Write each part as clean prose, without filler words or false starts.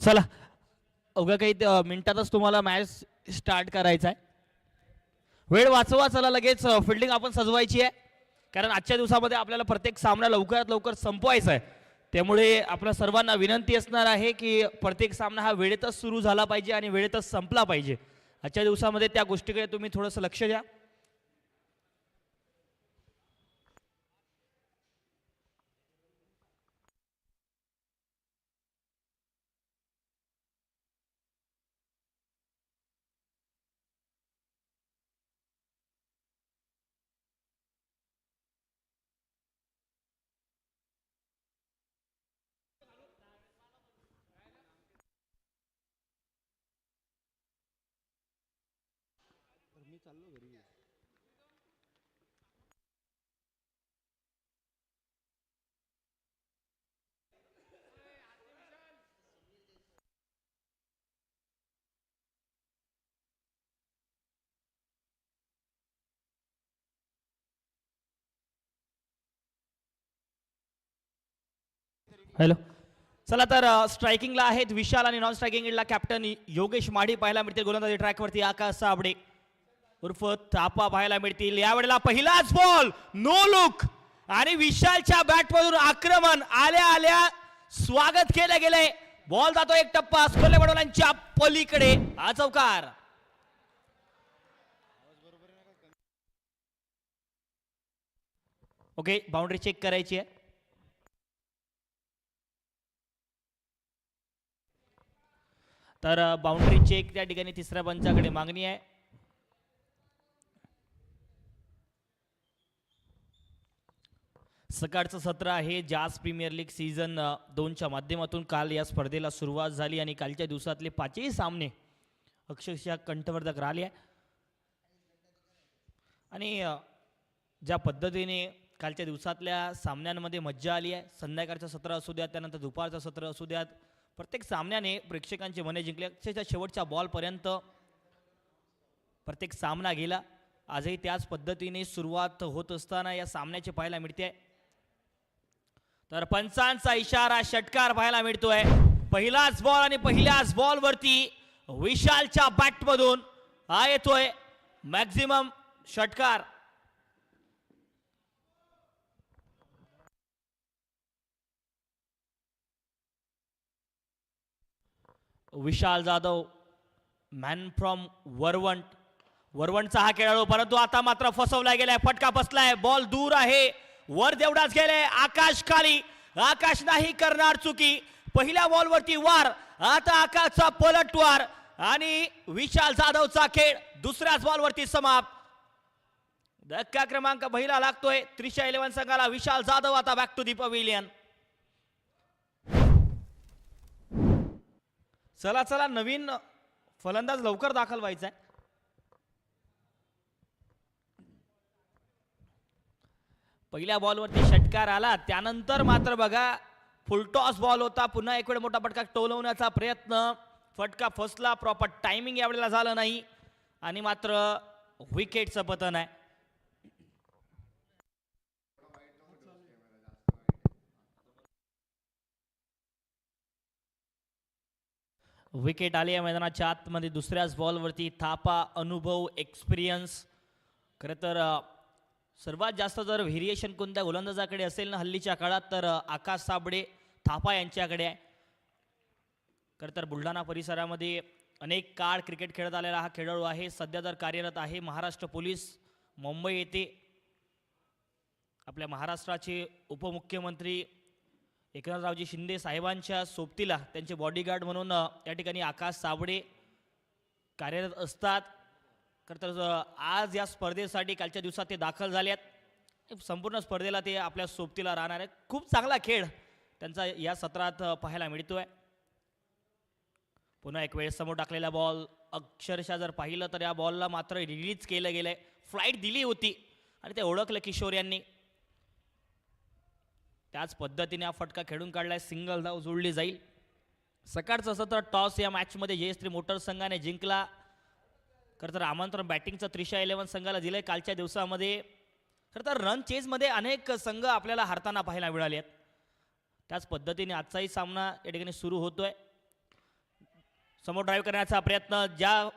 चला अवघ्या काही मिनिटातच तुम्हाला मॅच स्टार्ट करायचा आहे. वेळ वाचवा, चला लगेच फिल्डिंग आपण सजवायची आहे, कारण आजच्या दिवसामध्ये आपल्याला प्रत्येक सामना लवकरात लवकर संपवायचा आहे. त्यामुळे आपल्या सर्वांना विनंती असणार आहे की प्रत्येक सामना हा वेळेतच सुरू झाला पाहिजे आणि वेळेतच संपला पाहिजे. आजच्या दिवसामध्ये त्या गोष्टीकडे तुम्ही थोडंसं लक्ष द्या. हॅलो, चला तर स्ट्रायकिंगला आहेत विशाल आणि नॉन स्ट्रायकिंगला कॅप्टन योगेश माढी पाहायला मिळतील. गोलंदाजी ट्रॅकवरती आकाश साबडे उर्फ थापा पाहायला मिळतील. यावेळेला पहिलाच बॉल नो लुक आणि विशालच्या बॅटमधून आक्रमण आल्या आल्या स्वागत केले गेले. बॉल जातो एक टप्पा स्कोरले वडोल्यांच्या पलीकडे. हा चौकार. ओके, बाउंड्री चेक करायची आहे. तर बाउंड्री चेक त्या ठिकाणी तिसऱ्या पंचाकडे मागणी आहे. सकाळचं सत्र आहे. जास प्रीमियर लीग सीझन 2च्या माध्यमातून काल या स्पर्धेला सुरुवात झाली आणि कालच्या दिवसातले पाचही सामने अक्षरशः कंठवर्धक राहिले. आणि ज्या पद्धतीने कालच्या दिवसातल्या सामन्यांमध्ये मज्जा आली आहे, संध्याकाळचं सत्र असू द्यात, त्यानंतर दुपारचं सत्र असू द्यात, प्रत्येक सामन्याने प्रेक्षकांचे मने जिंकले. अक्षरशः शेवटच्या बॉलपर्यंत प्रत्येक सामना गेला. आजही त्याच पद्धतीने सुरुवात होत असताना या सामन्याचे पाहायला मिळते. तर पंचांचा इशारा, षटकार पाहायला मिळतोय. पहिलाच बॉल आणि पहिल्याच बॉलवरती विशालच्या बॅटमधून हा येतोय मॅक्झिमम षटकार. विशाल जाधव मॅन फ्रॉम वरवंटचा हा खेळाडू, परंतु आता मात्र फसवला गेलाय. फटका बसलाय. बॉल दूर आहे, वर तेवढाच गेले. आकाश खाली. आकाश नाही करणार चुकी. पहिल्या बॉलवरती वार, आता आकाशचा पलटवार आणि विशाल जाधवचा खेळ दुसऱ्याच बॉलवरती समाप्त. धक्का क्रमांक पहिला लागतोय त्रिशा 11 संघाला. विशाल जाधव आता बॅक टू दी पवेलियन. चला चला, नवीन फलंदाज लवकर दाखल व्हायचा आहे. पहिल्या बॉलवरती षटकार आला, त्यानंतर मात्र बघा फुलटॉस बॉल होता. पुन्हा एक वेळ मोठा फटका टोलवण्याचा प्रयत्न, फटका फसला. प्रॉपर टायमिंग यावेळेला झालं नाही आणि मात्र विकेटचं पतन आहे. विकेट आली आहे मैदानाच्या आतमध्ये दुसऱ्याच बॉलवरती. थापा, अनुभव, एक्सपिरियन्स. खरं तर सर्वात जास्त जर व्हेरिएशन कोणत्या गोलंदाजाकडे असेल ना हल्लीच्या काळात, तर आकाश साबडे, थापा यांच्याकडे आहे. खरं तर बुलढाणा परिसरामध्ये अनेक काळ क्रिकेट खेळत आलेला हा खेळाडू आहे. सध्या जर कार्यरत आहे महाराष्ट्र पोलीस मुंबई येथे. आपल्या महाराष्ट्राचे उपमुख्यमंत्री एकनाथरावजी शिंदे साहेबांच्या सोबतीला त्यांचे बॉडीगार्ड म्हणून या ठिकाणी आकाश साबडे कार्यरत असतात. खरं तर आज या स्पर्धेसाठी कालच्या दिवसात ते दाखल झाले आहेत. संपूर्ण स्पर्धेला ते आपल्या सोबतीला राहणार आहेत. खूप चांगला खेळ त्यांचा या सत्रात पाहायला मिळतोय. पुन्हा एक वेळ समोर टाकलेला बॉल, अक्षरशः जर पाहिलं तर या बॉलला मात्र रिलीज केलं गेलंय. फ्लाईट दिली होती आणि ते ओळखलं किशोर यांनी. त्याच पद्धतीने हा फटका खेळून काढलाय. सिंगल धाव जोडली जाईल. सकाळचं सत्र टॉस या मॅचमध्ये जयश्री मोटर्स संघाने जिंकला. खरं तर आमंत्रण बॅटिंगचं त्रिशा 11 संघाला दिलंय कालच्या दिवसामध्ये. खरं तर रन चेजमध्ये अनेक संघ आपल्याला हारताना पाहायला मिळाले आहेत. त्याच पद्धतीने आजचाही सामना या ठिकाणी सुरू होतोय. समोर ड्राईव्ह करण्याचा प्रयत्न, ज्या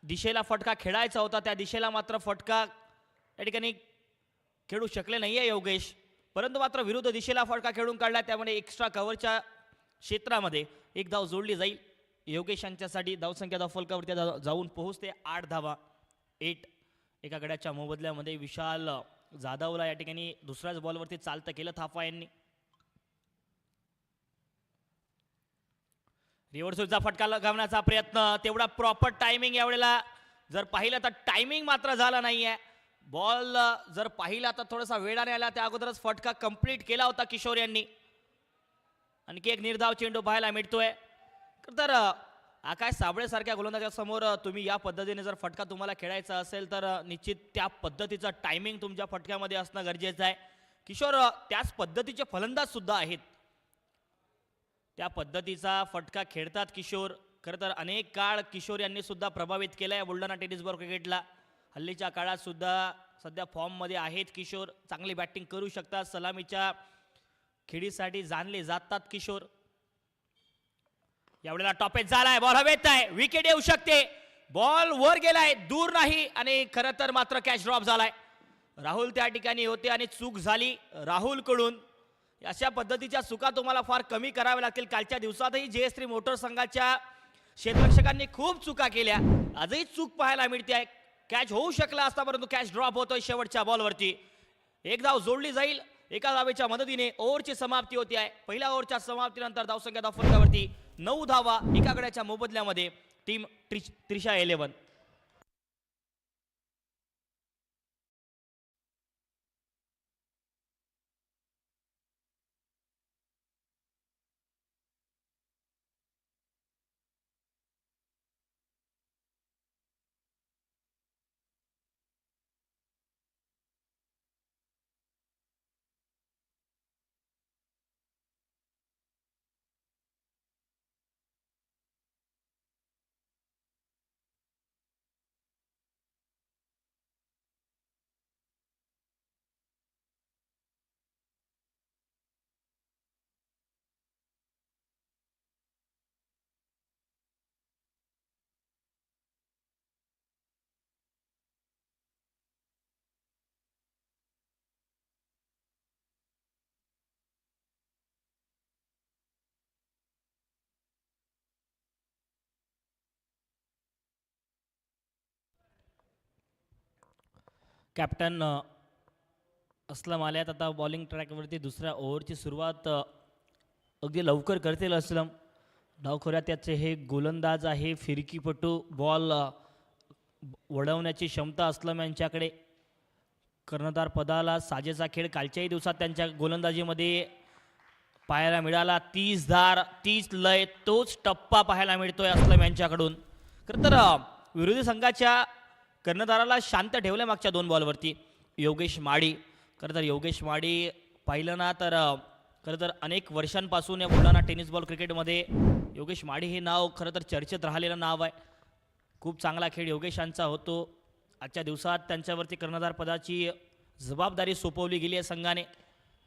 दिशेला फटका खेळायचा होता त्या दिशेला मात्र फटका त्या ठिकाणी खेळू शकले नाही आहे योगेश, परंतु मात्र विरुद्ध दिशेला फटका खेळून काढला, त्यामुळे एक्स्ट्रा कव्हरच्या क्षेत्रामध्ये एक धाव जोडली जाईल. योगेश यांच्यासाठी धावसंख्या धावफलकावरती जाऊन पोहोचते 8 धावा. 8 एका गड्याच्या मोबदल्यामध्ये विशाल जाधवला या ठिकाणी दुसऱ्याच बॉलवरती चालतं केलं थापा यांनी. रिव्हर्सचा फटका लगावण्याचा प्रयत्न, तेवढा प्रॉपर टायमिंग यावेळेला जर पाहिलं तर टायमिंग मात्र झाला नाहीये. बॉल जर पाहिला तर थोडासा वेळाने आला, त्या अगोदरच फटका कंप्लीट केला होता किशोर यांनी. आणखी एक निर्धाव चेंडू पाहायला मिळतोय. तर आकाश साबळे सारख्या गोलंदाजा समोर तुम्ही या पद्धतीने जर फटका तुम्हाला खेळायचा असेल तर निश्चित त्या पद्धतीचं टायमिंग तुमच्या फटक्यामध्ये असणं गरजेचं आहे. किशोर त्याच पद्धतीचे फलंदाज सुद्धा आहेत, त्या पद्धतीचा फटका खेळतात किशोर. खरं तर अनेक काळ किशोर यांनी सुद्धा प्रभावित केलाय बुलढाणा टेनिस बॉल क्रिकेटला. हल्लीच्या काळात सुद्धा सध्या फॉर्ममध्ये आहेत किशोर, चांगली बॅटिंग करू शकतात, सलामीच्या खेळीसाठी जाणले जातात किशोर. यावेळेला टॉपेज झालाय, बॉल हवेत आहे, विकेट येऊ शकते, बॉल वर गेलाय, दूर नाही, आणि खरं तर मात्र कॅच ड्रॉप झालाय. राहुल त्या ठिकाणी होते आणि चूक झाली राहुल कडून. अशा पद्धतीच्या चुका तुम्हाला फार कमी कराव्या लागतील. कालच्या दिवसातही JS3 मोटर संघाच्या क्षेत्ररक्षकांनी खूप चुका केल्या, आजही चूक पाहायला मिळते. कॅच होऊ शकला असता परंतु कॅच ड्रॉप होतोय शेवटच्या बॉलवरती. एक धाव जोडली जाईल एका धावेच्या मदतीने. ओव्हरची समाप्ती होती आहे. पहिल्या ओव्हरच्या समाप्तीनंतर धावसंख्या धावफलकावरती 9 धावा एका गड्याच्या मोबदल्यामध्ये टीम त्रिशा 11. कॅप्टन असलम आल्यात आता बॉलिंग ट्रॅकवरती. दुसऱ्या ओव्हरची सुरुवात अगदी लवकर करतील असलम. डावखोऱ्यात त्याचे हे गोलंदाज आहे, फिरकीपटू, बॉल वळवण्याची क्षमता असलम यांच्याकडे. कर्णधार पदाला साजेचा खेळ कालच्याही दिवसात त्यांच्या गोलंदाजीमध्ये पाहायला मिळाला. 30 धार 30 लय, तोच टप्पा पाहायला मिळतोय असलम यांच्याकडून. खरं तर विरोधी संघाच्या कर्णधाराला शांत ठेवलं मागच्या 2 बॉलवरती योगेश माडी. खरं तर योगेश माडी पाहिलं ना तर खरं तर अनेक वर्षांपासून या बुलढाणा टेनिस बॉल क्रिकेटमध्ये योगेश माडी हे नाव खरं तर चर्चेत राहिलेलं नाव आहे. खूप चांगला खेळ योगेशांचा होतो. आजच्या दिवसात त्यांच्यावरती कर्णधार पदाची जबाबदारी सोपवली गेली आहे संघाने.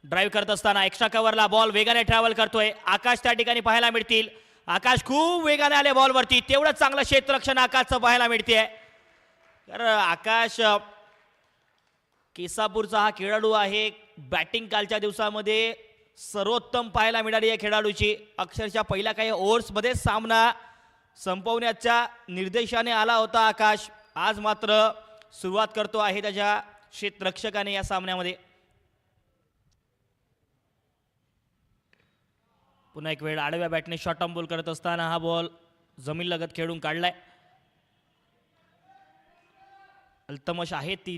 ड्राईव्ह करत असताना एक्स्ट्रा कव्हरला बॉल वेगाने ट्रॅव्हल करतोय. आकाश त्या ठिकाणी पाहायला मिळतील. आकाश खूप वेगाने आले बॉलवरती, तेवढंच चांगलं क्षेत्ररक्षण आकाशचं पाहायला मिळते. तर आकाश केसापूरचा हा खेळाडू आहे. बॅटिंग कालच्या दिवसामध्ये सर्वोत्तम पाहायला मिळाली या खेळाडूची. अक्षरशः पहिल्या काही ओव्हर्समध्ये सामना संपवण्याच्या निर्देशाने आला होता आकाश. आज मात्र सुरुवात करतो आहे त्याच्या क्षेत्ररक्षकाने या सामन्यामध्ये. पुन्हा एक वेळ आडव्या बॅटने शॉर्ट ऑन बॉल करत असताना हा बॉल जमीन लगत खेळून काढलाय. अल्तमश आहे ती,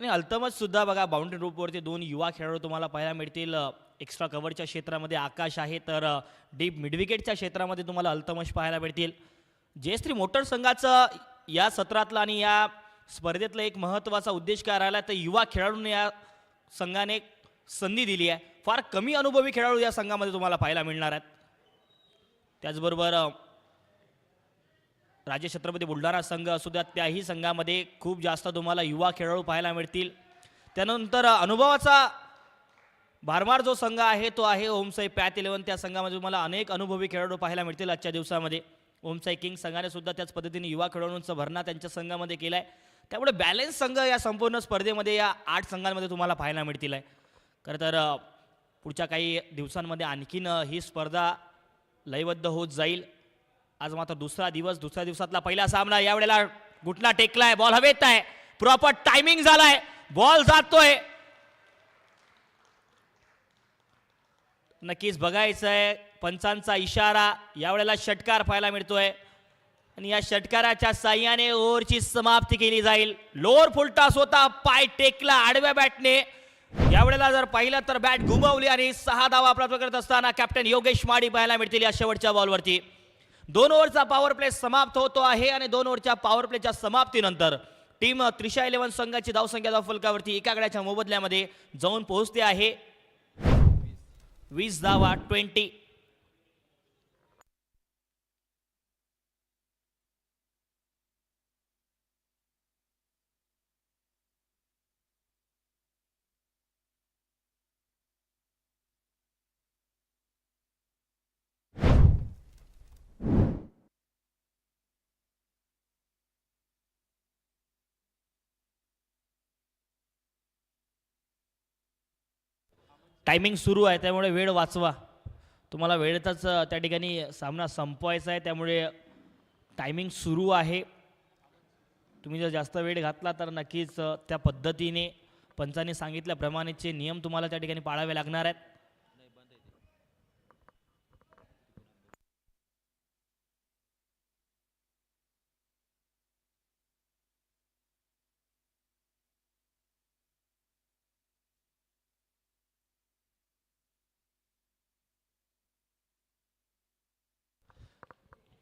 आणि अल्तमश सुद्धा बघा बाउंड्री रूपवरती 2 युवा खेळाडू तुम्हाला पाहायला मिळतील. एक्स्ट्रा कव्हरच्या क्षेत्रामध्ये आकाश आहे, तर डीप मिडविकेटच्या क्षेत्रामध्ये तुम्हाला अल्तमश पाहायला मिळतील. JS3 मोटर संघाचं या सत्रातला आणि या स्पर्धेतला एक महत्त्वाचा उद्देश काय राहिला तर युवा खेळाडूंना या संघाने संधी दिली आहे. फार कमी अनुभवी खेळाडू या संघामध्ये तुम्हाला पाहायला मिळणार आहेत. त्याचबरोबर राज्य छत्रपती बुलढाणा संघ असू द्या, त्याही संघामध्ये खूप जास्त तुम्हाला युवा खेळाडू पाहायला मिळतील. त्यानंतर अनुभवाचा भारमार जो संघ आहे तो आहे ओमसाई पॅथ 11. त्या संघामध्ये तुम्हाला अनेक अनुभवी खेळाडू पाहायला मिळतील आजच्या दिवसामध्ये. ओमसाई किंग संघाने सुद्धा त्याच पद्धतीने युवा खेळाडूंचा भरणा त्यांच्या संघामध्ये केलाय. त्यामुळे बॅलन्स संघ या संपूर्ण स्पर्धेमध्ये या 8 संघांमध्ये तुम्हाला पाहायला मिळतील आहे. खरं तर पुढच्या काही दिवसांमध्ये आणखीन ही स्पर्धा लयबद्ध होत जाईल. आज मात्र दुसरा दिवसातला पहिला सामना. यावेळेला घुटना टेकलाय, बॉल हवेत आहे, प्रॉपर टायमिंग झालाय, बॉल जातोय. नक्कीच बघायचं आहे पंचांचा इशारा. यावेळेला षटकार पाहायला मिळतोय आणि या षटकाराच्या साह्याने ओव्हरची समाप्ती केली जाईल. लोअर फुलटॉस होता, पाय टेकला आडव्या बॅटने. यावेळेला जर पाहिलं तर बॅट घुमवली आणि 6 धावा प्राप्त करत असताना कॅप्टन योगेश माडी पाहायला मिळतील या शेवटच्या बॉलवरती. 2 ओव्हरचा पॉवर प्ले समाप्त होतो आहे आणि 2 ओव्हरच्या पॉवर प्लेच्या समाप्तीनंतर टीम त्रिशा 11 संघाची धावसंख्या फलकावरती एका गड्याच्या मोबदल्यामध्ये जाऊन पोहोचते आहे 20 धावा 20. टायमिंग सुरू आहे त्यामुळे वेळ वाचवा. तुम्हाला वेळेतच त्या ठिकाणी सामना संपवायचा आहे, त्यामुळे टायमिंग सुरू आहे. तुम्ही जर जास्त वेळ घातला तर नक्कीच त्या पद्धतीने पंचांनी सांगितल्याप्रमाणेचे नियम तुम्हाला त्या ठिकाणी पाळावे लागणार आहेत.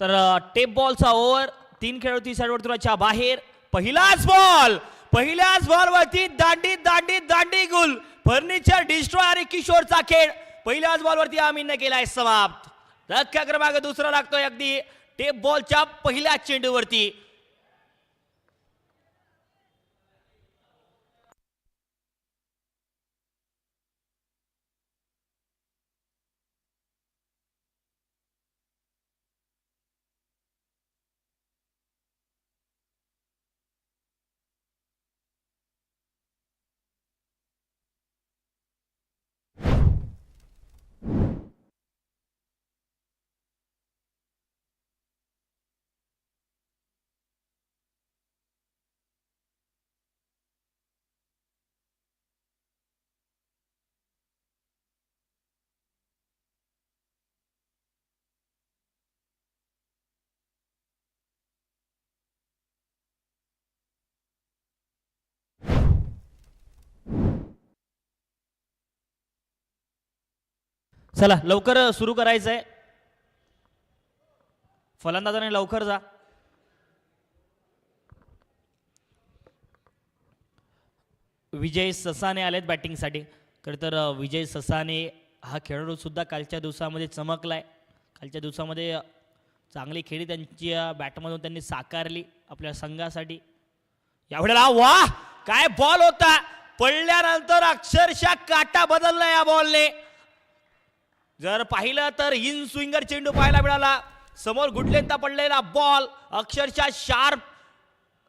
तर टेप बॉलचा ओव्हर. 3 खेळाडू 30 वर्तुळाच्या बाहेर. पहिल्याच बॉलवरती दांडी गुल. फर्निचर डिस्ट्रॉय आणि किशोरचा खेळ पहिल्याच बॉलवरती आमीनने केलाय समाप्त. धक्का क्रमांक दुसरा लागतोय अगदी टेप बॉलच्या पहिल्या चेंडूवरती. चला लवकर सुरू करायचंय. फलंदाजाने लवकर जा. विजय ससाने आलेत बॅटिंगसाठी. खरं तर विजय ससाने हा खेळाडू सुद्धा कालच्या दिवसामध्ये चमकलाय. कालच्या दिवसामध्ये चांगली खेळी त्यांच्या बॅटमधून त्यांनी साकारली आपल्या संघासाठी. यावेळेला वाह काय बॉल होता. पडल्यानंतर अक्षरशः काटा बदलला या बॉलने. जर पाहिलं तर इन स्विंगर चेंडू पाहायला मिळाला. समोर गुडलेंता पडलेला बॉल अक्षरशः शार्प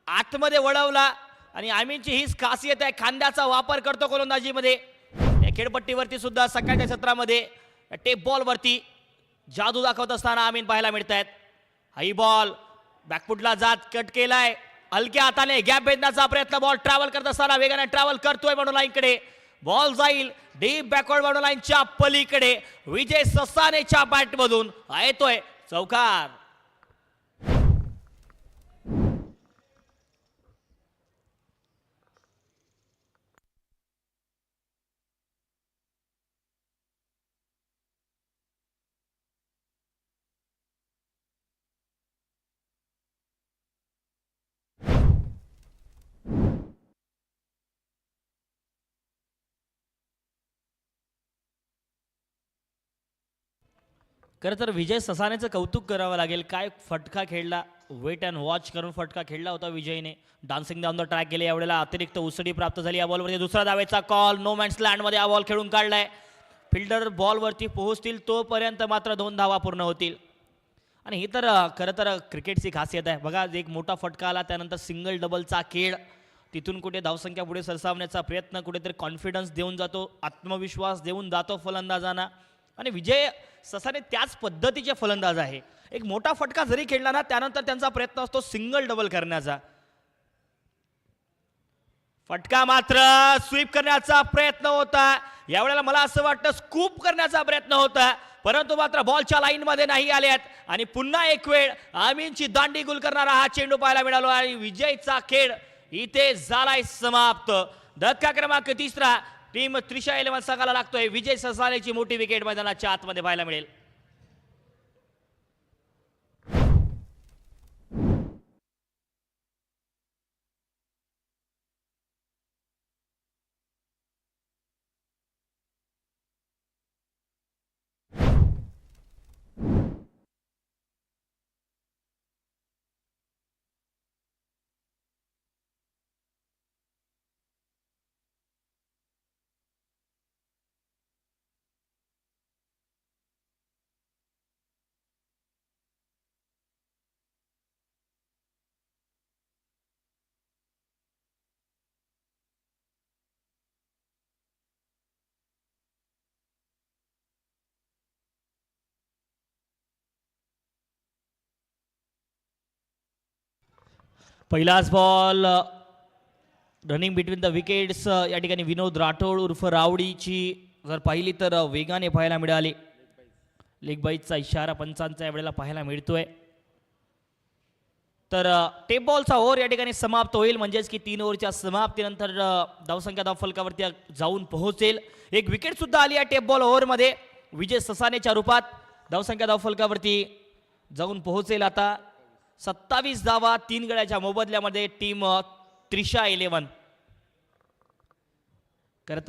आतमध्ये वळवला आणि आमीनची हीच खासियत आहे, खांद्याचा वापर करतो गोलंदाजीमध्ये. या खेळपट्टीवरती सुद्धा सकाळच्या सत्रामध्ये टेप बॉलवरती जादू दाखवत असताना आमीन पाहायला मिळत आहेत. हाई बॉल बॅकफुटला जात कट केलाय. हलक्या हाताने गॅप भेदण्याचा प्रयत्न. बॉल ट्रॅव्हल करत असताना वेगाने ट्रॅव्हल करतोय म्हणून लाईनकडे. बॉल जाईल डीप बॅकवर्ड बाउंड्री लाईनच्या पलीकडे. विजय ससानेच्या बॅटमधून येतोय चौकार. खरं तर विजय ससानेचं कौतुक करावं लागेल. काय फटका खेळला, वेट अँड वॉच करून फटका खेळला होता विजयने. डान्सिंग डाऊन द ट्रॅक गेले. यावेळेला अतिरिक्त उसडी प्राप्त झाली या बॉलवरती. दुसरा धावेचा कॉल. नो मॅन्स लँडमध्ये हा बॉल खेळून काढलाय. फिल्डर बॉलवरती पोहोचतील तोपर्यंत मात्र 2 धावा पूर्ण होतील आणि ही तर खरं तर क्रिकेटची खासियत आहे बघा. एक मोठा फटका आला त्यानंतर सिंगल डबलचा खेळ, तिथून कुठे धावसंख्या पुढे सरसावण्याचा प्रयत्न, कुठेतरी कॉन्फिडन्स देऊन जातो, आत्मविश्वास देऊन जातो फलंदाजांना. आणि विजय ससाने त्याच पद्धतीचे फलंदाज आहे. एक मोठा फटका जरी खेळला ना त्यानंतर त्यांचा प्रयत्न असतो सिंगल डबल करण्याचा. फटका मात्र स्वीप करण्याचा प्रयत्न होता, यावेळेला मला असं वाटतं स्कूप करण्याचा प्रयत्न होता, परंतु मात्र बॉलच्या लाईन मध्ये नाही आल्यात. आणि पुन्हा एक वेळ आमीनची दांडी गुल करणारा हा चेंडू पाहायला मिळाला आणि विजयचा खेळ इथे झालाय समाप्त. धक्का क्रमांक 3 टीम त्रिशा 11 संघाला लागतोय. विजय ससानेची मोठी विकेट मैदानाच्या आतमध्ये पाहायला मिळेल. पहिलाच ball running between the wickets या ठिकाणी विनोद राठोड उर्फ रावडीची जर पाहिली तर वेगाने पाहायला मिळाली. लेग बाईचा इशारा पंचांचा यावेळेला पाहायला मिळतोय. तर टेप बॉलचा ओव्हर या ठिकाणी समाप्त होईल, म्हणजेच की 3 ओव्हरच्या समाप्तीनंतर धावसंख्या धावफलकावरती जाऊन पोहोचेल. एक विकेट सुद्धा आली आहे टेप बॉल ओव्हरमध्ये विजय ससानेच्या रूपात. धावसंख्या धावफलकावरती जाऊन पोहोचेल आता 27 धावा 3 गड्याच्या मोबदल्यामध्ये टीम त्रिशा 11. खरं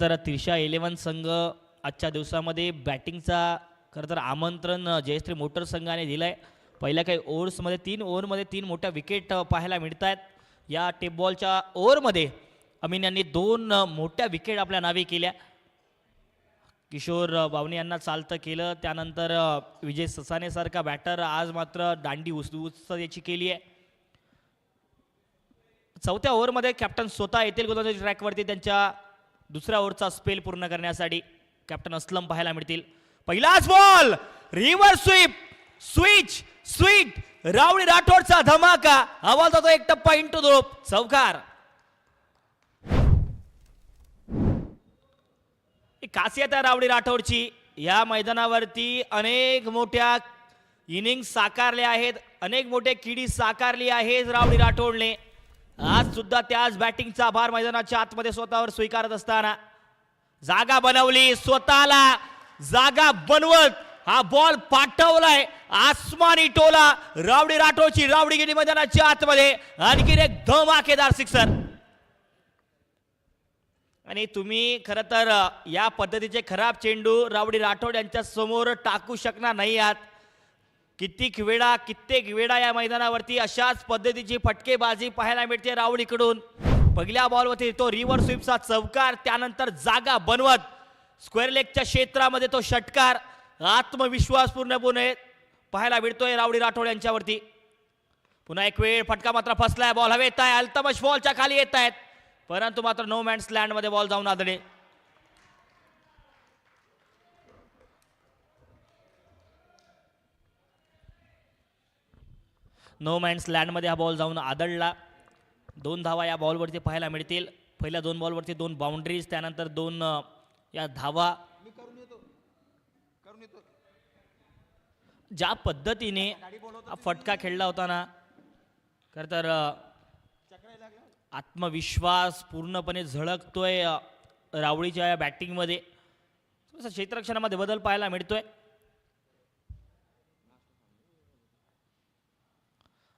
तर त्रिशा 11 संघ आजच्या दिवसामध्ये बॅटिंगचा खरं तर आमंत्रण जयश्री मोटर संघाने दिलंय. पहिल्या काही ओव्हर्समध्ये 3 ओव्हरमध्ये 3 मोठ्या विकेट पाहायला मिळत आहेत. या टेप बॉलच्या ओव्हरमध्ये अमीन यांनी 2 मोठ्या विकेट आपल्या नावे केल्या. किशोर बावणे यांना चालतं केलं, त्यानंतर विजय ससाने सारखा बॅटर आज मात्र दांडी याची केली आहे. चौथ्या ओव्हरमध्ये कॅप्टन स्वतः येतील गोलंदाजी ट्रॅकवरती त्यांच्या दुसऱ्या ओव्हरचा स्पेल पूर्ण करण्यासाठी. कॅप्टन असलम पाहायला मिळतील. पहिलाच ball reverse switch sweet rowdy राठोडचा धमाका. हा बॉल जातो एक टप्पा इंटू द चौकार. खासियत आहे रावडी राठोडची. या मैदानावरती अनेक मोठ्या इनिंग्स साकारल्या आहेत, अनेक मोठे किडी साकारली आहेत रावडी राठोडने. आज सुद्धा त्याच बॅटिंगचा भार मैदानाच्या आतमध्ये स्वतःवर स्वीकारत असताना जागा बनवली, स्वतःला जागा बनवत हा बॉल पाठवलाय आसमानी टोला. रावडी राठोडची रावडी गेली मैदानाच्या आतमध्ये. आणखी एक धमाकेदार सिक्सर. आणि तुम्ही खरं तर या पद्धतीचे खराब चेंडू रावडी राठोड यांच्या समोर टाकू शकणार नाही आहात. कित्येक वेळा या मैदानावरती अशाच पद्धतीची फटकेबाजी पाहायला मिळते रावडीकडून. पहिल्या बॉलवरती तो रिव्हर्स स्वीपचा चौकार, त्यानंतर जागा बनवत स्क्वेअर लेगच्या क्षेत्रामध्ये तो षटकार. आत्मविश्वास पूर्णपणे पाहायला मिळतोय रावडी राठोड यांच्यावरती. पुन्हा एक वेळ फटका मात्र फसलाय. बॉल हवेत आहे, अल्तमश बॉलच्या खाली येत आहेत, परंतु मात्र नो मॅन्स लँड मध्ये बॉल जाऊन आदळे. नो मॅन्स लँड मध्ये हा बॉल जाऊन आदळला. 2 धावा या बॉलवरती पाहायला मिळतील. पहिल्या 2 बॉलवरती 2 बाउंड्रीज, त्यानंतर 2 या धावा. ज्या पद्धतीने फटका खेळला होता ना, खरं तर आत्मविश्वास पूर्णपणे झळकतोय रावडीच्या या बॅटिंगमध्ये. क्षेत्ररक्षणामध्ये बदल पाहायला मिळतोय.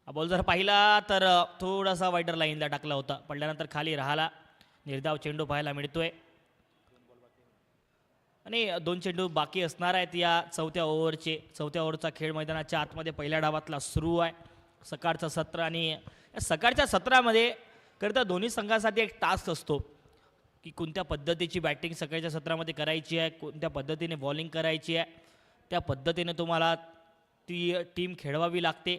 हा बॉल जर पाहिला तर थोडासा वाईडर लाईनला टाकला होता, पडल्यानंतर खाली राहिला. निर्धाव चेंडू पाहायला मिळतोय आणि 2 चेंडू बाकी असणार आहेत या चौथ्या ओव्हरचा खेळ मैदानाच्या आतमध्ये पहिल्या डावातला सुरू आहे. सकाळचं सत्र आणि या सकाळच्या सत्रामध्ये खरं तर दोन्ही संघासाठी एक टास्क असतो की कोणत्या पद्धतीची बॅटिंग सकाळच्या सत्रामध्ये करायची आहे, कोणत्या पद्धतीने बॉलिंग करायची आहे, त्या पद्धतीने तुम्हाला ती टीम खेळवावी लागते.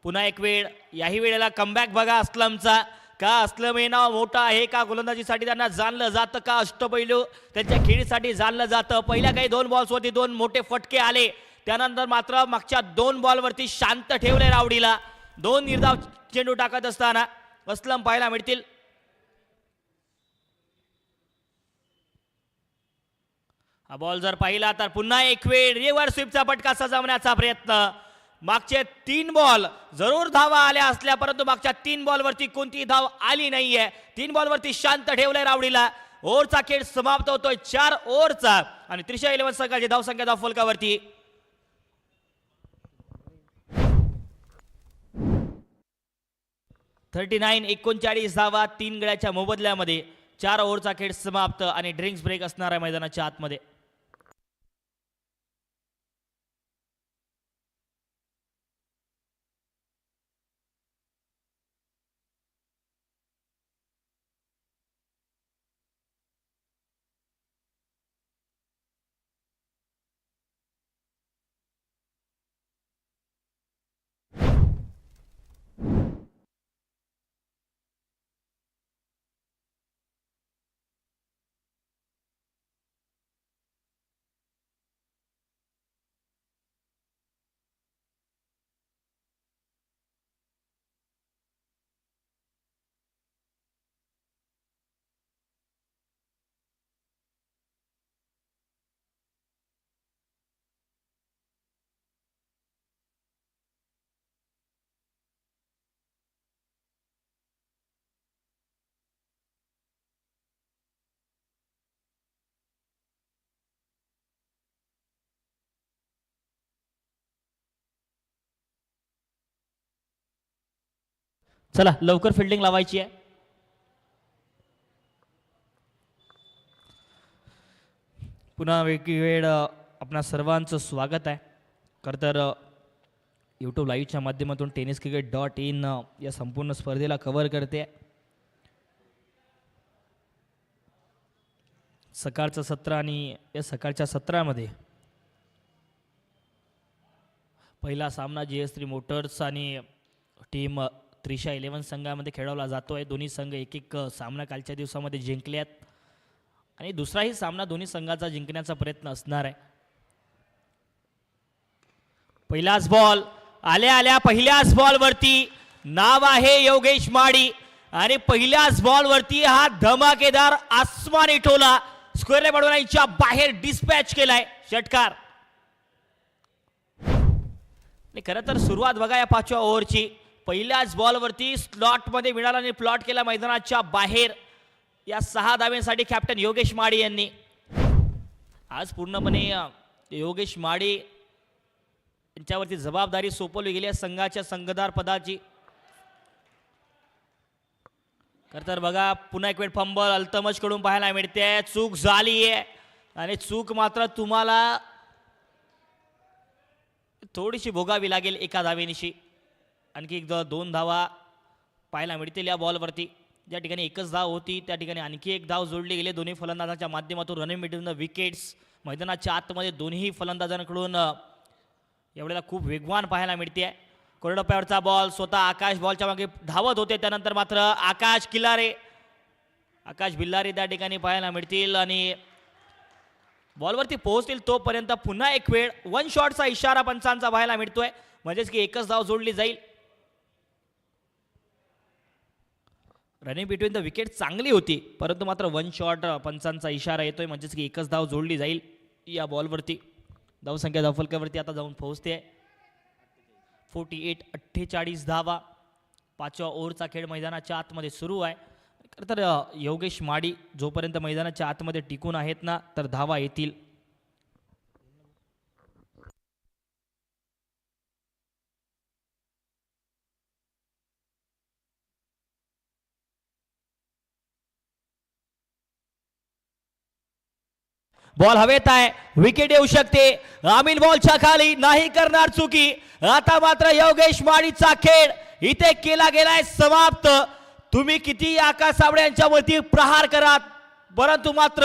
पुन्हा एक वेळ, याही वेळेला कमबॅक बघा अस्लमचा. का अस्लम हे नाव मोठं आहे का गोलंदाजीसाठी त्यांना जाणलं जातं, का अष्टपैलू त्यांच्या खेळीसाठी जाणलं जातं. पहिल्या काही 2 बॉल्सवरती 2 मोठे फटके आले, त्यानंतर मात्र मागच्या 2 बॉलवरती शांत ठेवले रावडीला. 2 निर्धाव चेंडू टाकत असताना अस्लम पाहायला मिळतील. हा बॉल जर पाहिला तर पुन्हा एक वेळ रिव्हर्स स्वीपचा फटका सजवण्याचा प्रयत्न. मागचे 3 बॉल जरूर धावा आल्या असल्या, परंतु मागच्या 3 बॉलवरती कोणतीही धाव आली नाहीये. 3 बॉलवरती शांत ठेवलंय रावडीला. ओव्हरचा खेळ समाप्त होतोय 4 ओव्हरचा आणि त्रिशा 11 संघाची धावसंख्या धाव फलकावरती 39-39 धावा 3 गड्याच्या मोबदल्यामध्ये. 4 ओव्हरचा खेळ समाप्त आणि ड्रिंक्स ब्रेक असणार आहे मैदानाच्या आतमध्ये. चला लवकर फिल्डिंग लावायची आहे. पुन्हा वेळ आपणा सर्वांचं स्वागत आहे. खरं तर यूट्यूब लाईव्हच्या माध्यमातून tenniscricket.in या संपूर्ण स्पर्धेला कव्हर करते. सकाळचं सत्र आणि या सकाळच्या सत्रामध्ये पहिला सामना GS3 मोटर्स आणि टीम त्रिशा 11 संघामध्ये खेळवला जातोय. दोन्ही संघ एक एक सामना कालच्या दिवसामध्ये जिंकल्यात आणि दुसराही सामना दोन्ही संघाचा जिंकण्याचा प्रयत्न असणार आहे. पहिलाच बॉल आल्या पहिल्याच बॉलवरती नाव आहे योगेश माडी आणि पहिल्याच बॉलवरती हा धमाकेदार आसमानी टोला स्क्वेअर बडवण्याच्या बाहेर डिस्पॅच केलाय षटकार. खरं तर सुरुवात बघा या 5व्या ओव्हरची. पहिल्याच बॉलवरती स्लॉटमध्ये मिळाला आणि प्लॉट केला मैदानाच्या बाहेर. या 6 धाव्यांसाठी कॅप्टन योगेश माडी यांनी आज पूर्णपणे योगेश माडी यांच्यावरती जबाबदारी सोपवली गेली आहे संघाच्या संघदार पदाची. खरं तर बघा पुन्हा एक वेळ फंबल अल्तमश कडून पाहायला मिळते. चूक झाली आहे आणि चूक मात्र तुम्हाला थोडीशी भोगावी लागेल एका धावेनिशी. आणखी 2 धावा पाहायला मिळतील या बॉलवरती. ज्या ठिकाणी एकच धाव होती त्या ठिकाणी आणखी एक धाव जोडली गेली दोन्ही फलंदाजांच्या माध्यमातून. रनिंग बिटवीन द विकेट्स मैदानाच्या आतमध्ये दोन्ही फलंदाजांकडून एवढ्याला खूप वेगवान पाहायला मिळते. कोरडप्यावरचा बॉल स्वतः आकाश बॉलच्या मागे धावत होते, त्यानंतर मात्र आकाश बिल्लारे त्या ठिकाणी पाहायला मिळतील आणि बॉलवरती पोहोचतील तोपर्यंत पुन्हा एक वेळ 1 शॉटचा इशारा पंचांचा पाहायला मिळतोय. म्हणजेच की एकच धाव जोडली जाईल. रनिंग बिटवीन द विकेट चांगली होती परंतु मात्र 1 शॉट पंचांचा इशारा येतोय. म्हणजेच की एकच धाव जोडली जाईल या बॉलवरती. धावसंख्या धावफलकावरती आता जाऊन पोहोचते 48-48 धावा. 5व्या ओव्हरचा खेळ मैदानाच्या आतमध्ये सुरू आहे. खरं तर योगेश माडी जोपर्यंत मैदानाच्या आतमध्ये टिकून आहेत ना तर धावा येतील. बॉल हवेत आहे, विकेट येऊ शकते. आमिल बॉलच्या खाली नाही करणार चुकी. आता मात्र योगेश माडीचा खेळ इथे केला गेलाय समाप्त. तुम्ही किती आकाश साबळे यांच्यावरती प्रहार करा, परंतु मात्र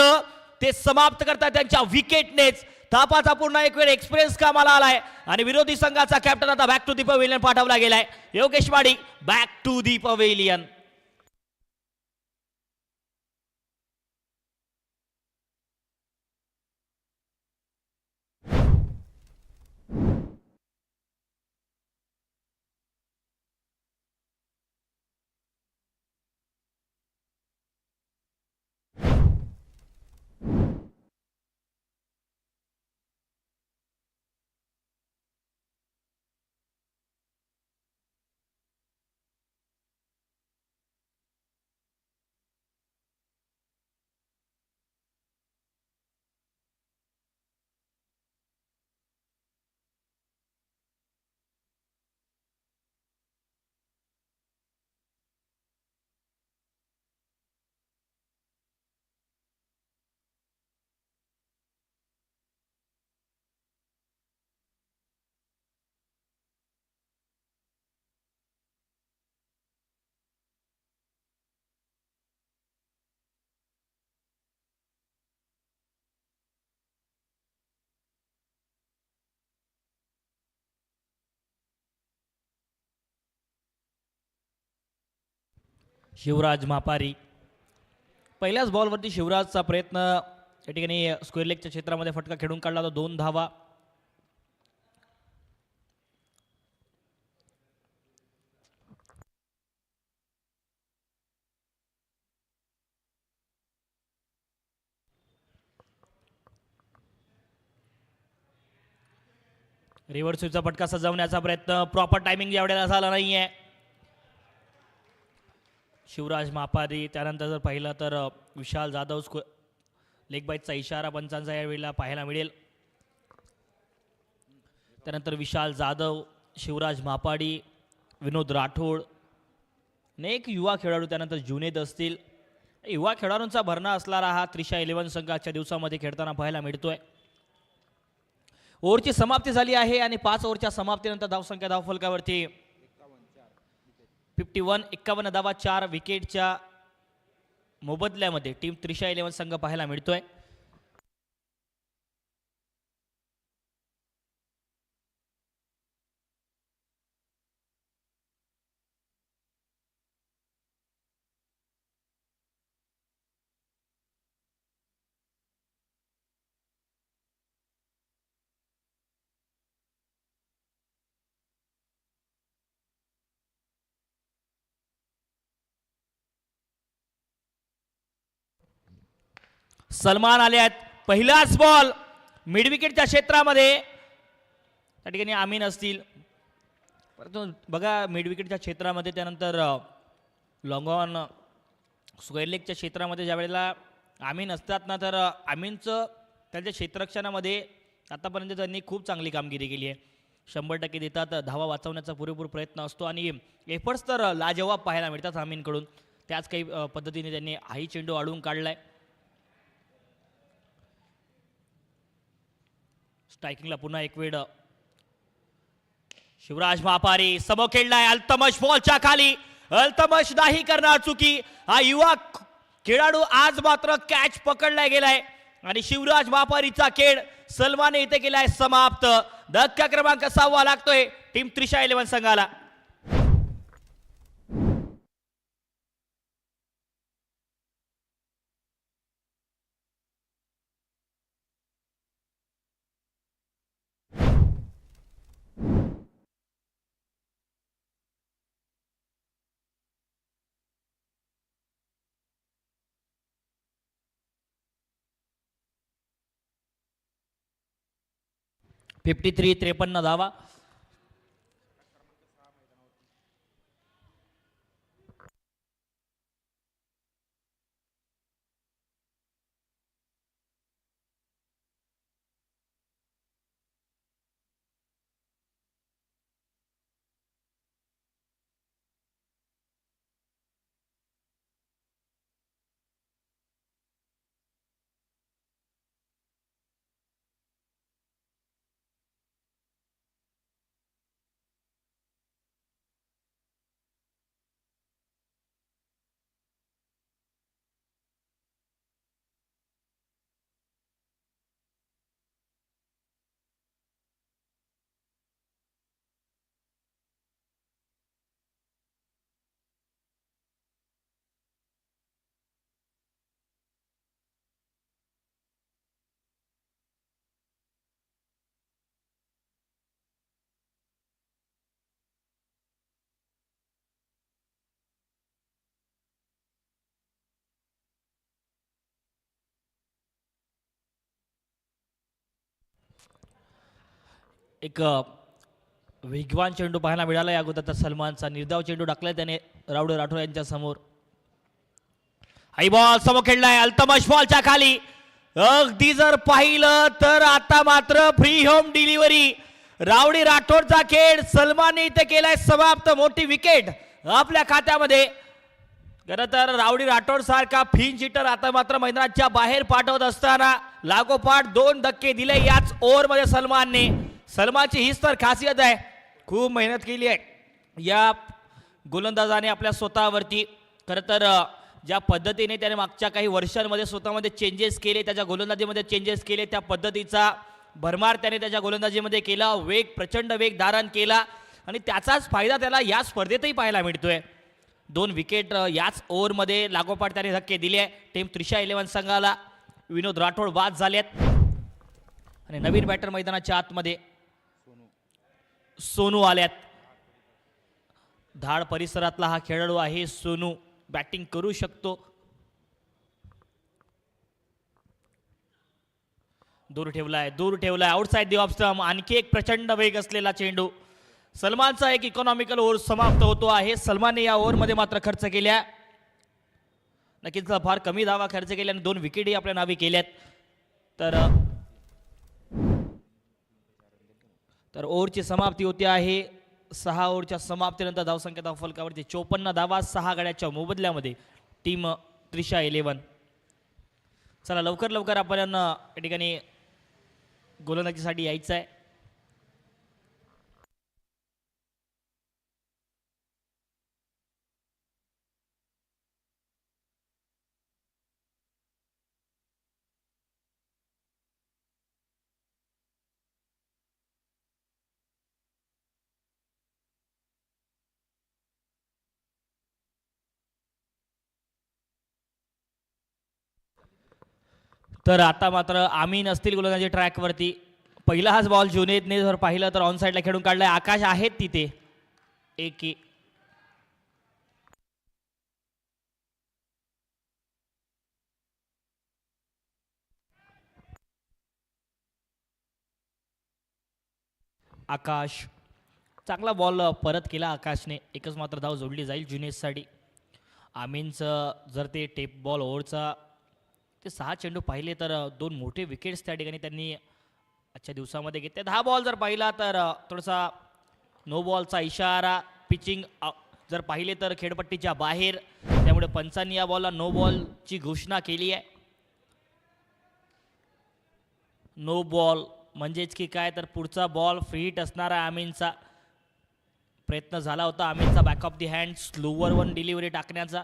ते समाप्त करतात त्यांच्या विकेटनेच. थापाचा पुन्हा एक वेळ एक्सपिरियन्स कामाला आलाय आणि विरोधी संघाचा कॅप्टन आता बॅक टू दी पवेलियन पाठवला गेलाय. Yogesh Wadi back to the pavilion. Shivraj Mapari पहिल्याच बॉलवरती शिवराजचा प्रयत्न या ठिकाणी स्क्वेअर लेगच्या क्षेत्रामध्ये फटका खेळून काढला होता. 2 धावा. रिव्हर्स स्वीपचा फटका सजवण्याचा प्रयत्न प्रॉपर टायमिंग यावेळेला झाला नाहीये. शिवराज मापारी त्यानंतर जर पाहिलं तर विशाल जाधव लेग बाईटचा इशारा पंचांचा यावेळेला पाहायला मिळेल. त्यानंतर विशाल जाधव, शिवराज मापाडी, विनोद राठोड, अनेक युवा खेळाडू त्यानंतर जुनेद असतील. युवा खेळाडूंचा भरणा असणारा हा त्रिशा 11 संघाच्या दिवसामध्ये खेळताना पाहायला मिळतोय. ओव्हरची समाप्ती झाली आहे आणि 5 ओव्हरच्या समाप्तीनंतर धावसंख्या धावफलकावरती 51 धावा 4 विकेटच्या मोबदल्यामध्ये टीम त्रिशा 11 संघ पाहायला मिळतोय. सलमान आले आहेत. पहिलाच बॉल मिड विकेटच्या क्षेत्रामध्ये त्या ठिकाणी आमीन असतील. परंतु बघा मिड विकेटच्या क्षेत्रामध्ये त्यानंतर लॉंग ऑन स्क्वेअर लेगच्या क्षेत्रामध्ये ज्या वेळेला आमीन असतात ना, तर आमीनचं त्यांच्या क्षेत्ररक्षणामध्ये आतापर्यंत त्यांनी खूप चांगली कामगिरी केली आहे. 100% देतात. धावा वाचवण्याचा पुरेपूर प्रयत्न असतो आणि एफर्ट्स तर लाजवाब पाहायला मिळतात आमीनकडून. त्याच काही पद्धतीने त्यांनी हाही चेंडू अडवून काढलाय. स्ट्रायकिंगला पुन्हा एक वेळ शिवराज मापारी समोर खेळलाय. अल्तमश बॉलच्या खाली. अल्तमश नाही करणार चुकी. हा युवा खेळाडू आज मात्र कॅच पकडलाय गेलाय आणि शिवराज मापारीचा खेळ सलमाने इथे केलाय समाप्त. धक्का क्रमांक 6 लागतोय टीम त्रिशा 11 संघाला. फिफ्टी 53 धावा. एक वेगवान चेंडू पाहायला मिळाला या अगोदर. तर सलमानचा निर्धाव चेंडू टाकलाय त्याने राऊडी राठोड यांच्या समोर. हाई बॉल समोर खेळलाय अल्तमश बॉलच्या खाली. अगदी जर पाहिलं तर आता मात्र फ्री होम डिलिव्हरी राऊडी राठोडचा खेळ सलमानने इथे केलाय समाप्त. मोठी विकेट आपल्या खात्यामध्ये. खरं तर राऊडी राठोड सारखा फिंच हिटर आता मात्र मैदानाच्या बाहेर पाठवत असताना लागोपाठ 2 धक्के दिले याच ओव्हरमध्ये सलमानने. सलमानची हीच तर खासियत आहे. खूप मेहनत केली आहे या गोलंदाजाने आपल्या स्वतःवरती. खरं तर ज्या पद्धतीने त्याने मागच्या काही वर्षांमध्ये स्वतःमध्ये चेंजेस केले, त्याच्या गोलंदाजीमध्ये चेंजेस केले, त्या पद्धतीचा भरमार त्याने त्याच्या गोलंदाजीमध्ये केला. वेग प्रचंड वेग धारण केला आणि त्याचाच फायदा त्याला या स्पर्धेतही पाहायला मिळतोय. 2 विकेट याच ओव्हरमध्ये लागोपाठ त्याने धक्के दिले. टीम त्रिशा 11 संघाला विनोद राठोड बाद झालेत आणि नवीन बॅटर मैदानाच्या आतमध्ये सोनू आल्यात. धाड परिसरातला हा खेळाडू आहे सोनू. बॅटिंग करू शकतो. दूर ठेवलाय आउटसाइड दी ऑफ स्टंप. आणखी एक प्रचंड वेग असलेला चेंडू. सलमानचा एक इकॉनॉमिकल ओव्हर समाप्त होतो आहे. सलमानने या ओव्हरमध्ये मात्र खर्च केल्या. नक्कीच फार कमी धावा खर्च केल्या आणि 2 विकेटही आपल्या नावी केल्यात. तर ओव्हरची समाप्ती होती आहे. 6 ओव्हरच्या समाप्तीनंतर धावसंख्या फलकावरती 54 धावा 6 गड्याच्या मोबदल्यामध्ये टीम त्रिशा 11. चला लवकर आपण या ठिकाणी गोलंदाजीसाठी यायचं आहे. तर आता मात्र आमीन असतील गोलंदाजी ट्रॅकवरती. पहिला हाच बॉल जुनेदने जर पाहिलं तर ऑन साईडला खेळून काढलाय. आकाश आहेत तिथे. एक आकाश चांगला बॉल परत केला आकाशने. एकच मात्र धाव जोडली जाईल जुनेदसाठी. आमीनचं जर ते टेप बॉल ओव्हरचा ते 6 चेंडू पाहिले तर 2 मोठे विकेट्स त्या ठिकाणी त्यांनी आजच्या दिवसामध्ये घेतले. 10 बॉल जर पाहिला तर थोडासा नो बॉलचा इशारा. पिचिंग जर पाहिले तर खेळपट्टीच्या बाहेर. त्यामुळे पंचांनी या बॉलला नो बॉलची घोषणा केली आहे. नो बॉल म्हणजेच की काय तर पुढचा बॉल फ्री हिट असणार आहे. आमीनचा प्रयत्न झाला होता आमीनचा back of the hand slower 1 delivery टाकण्याचा.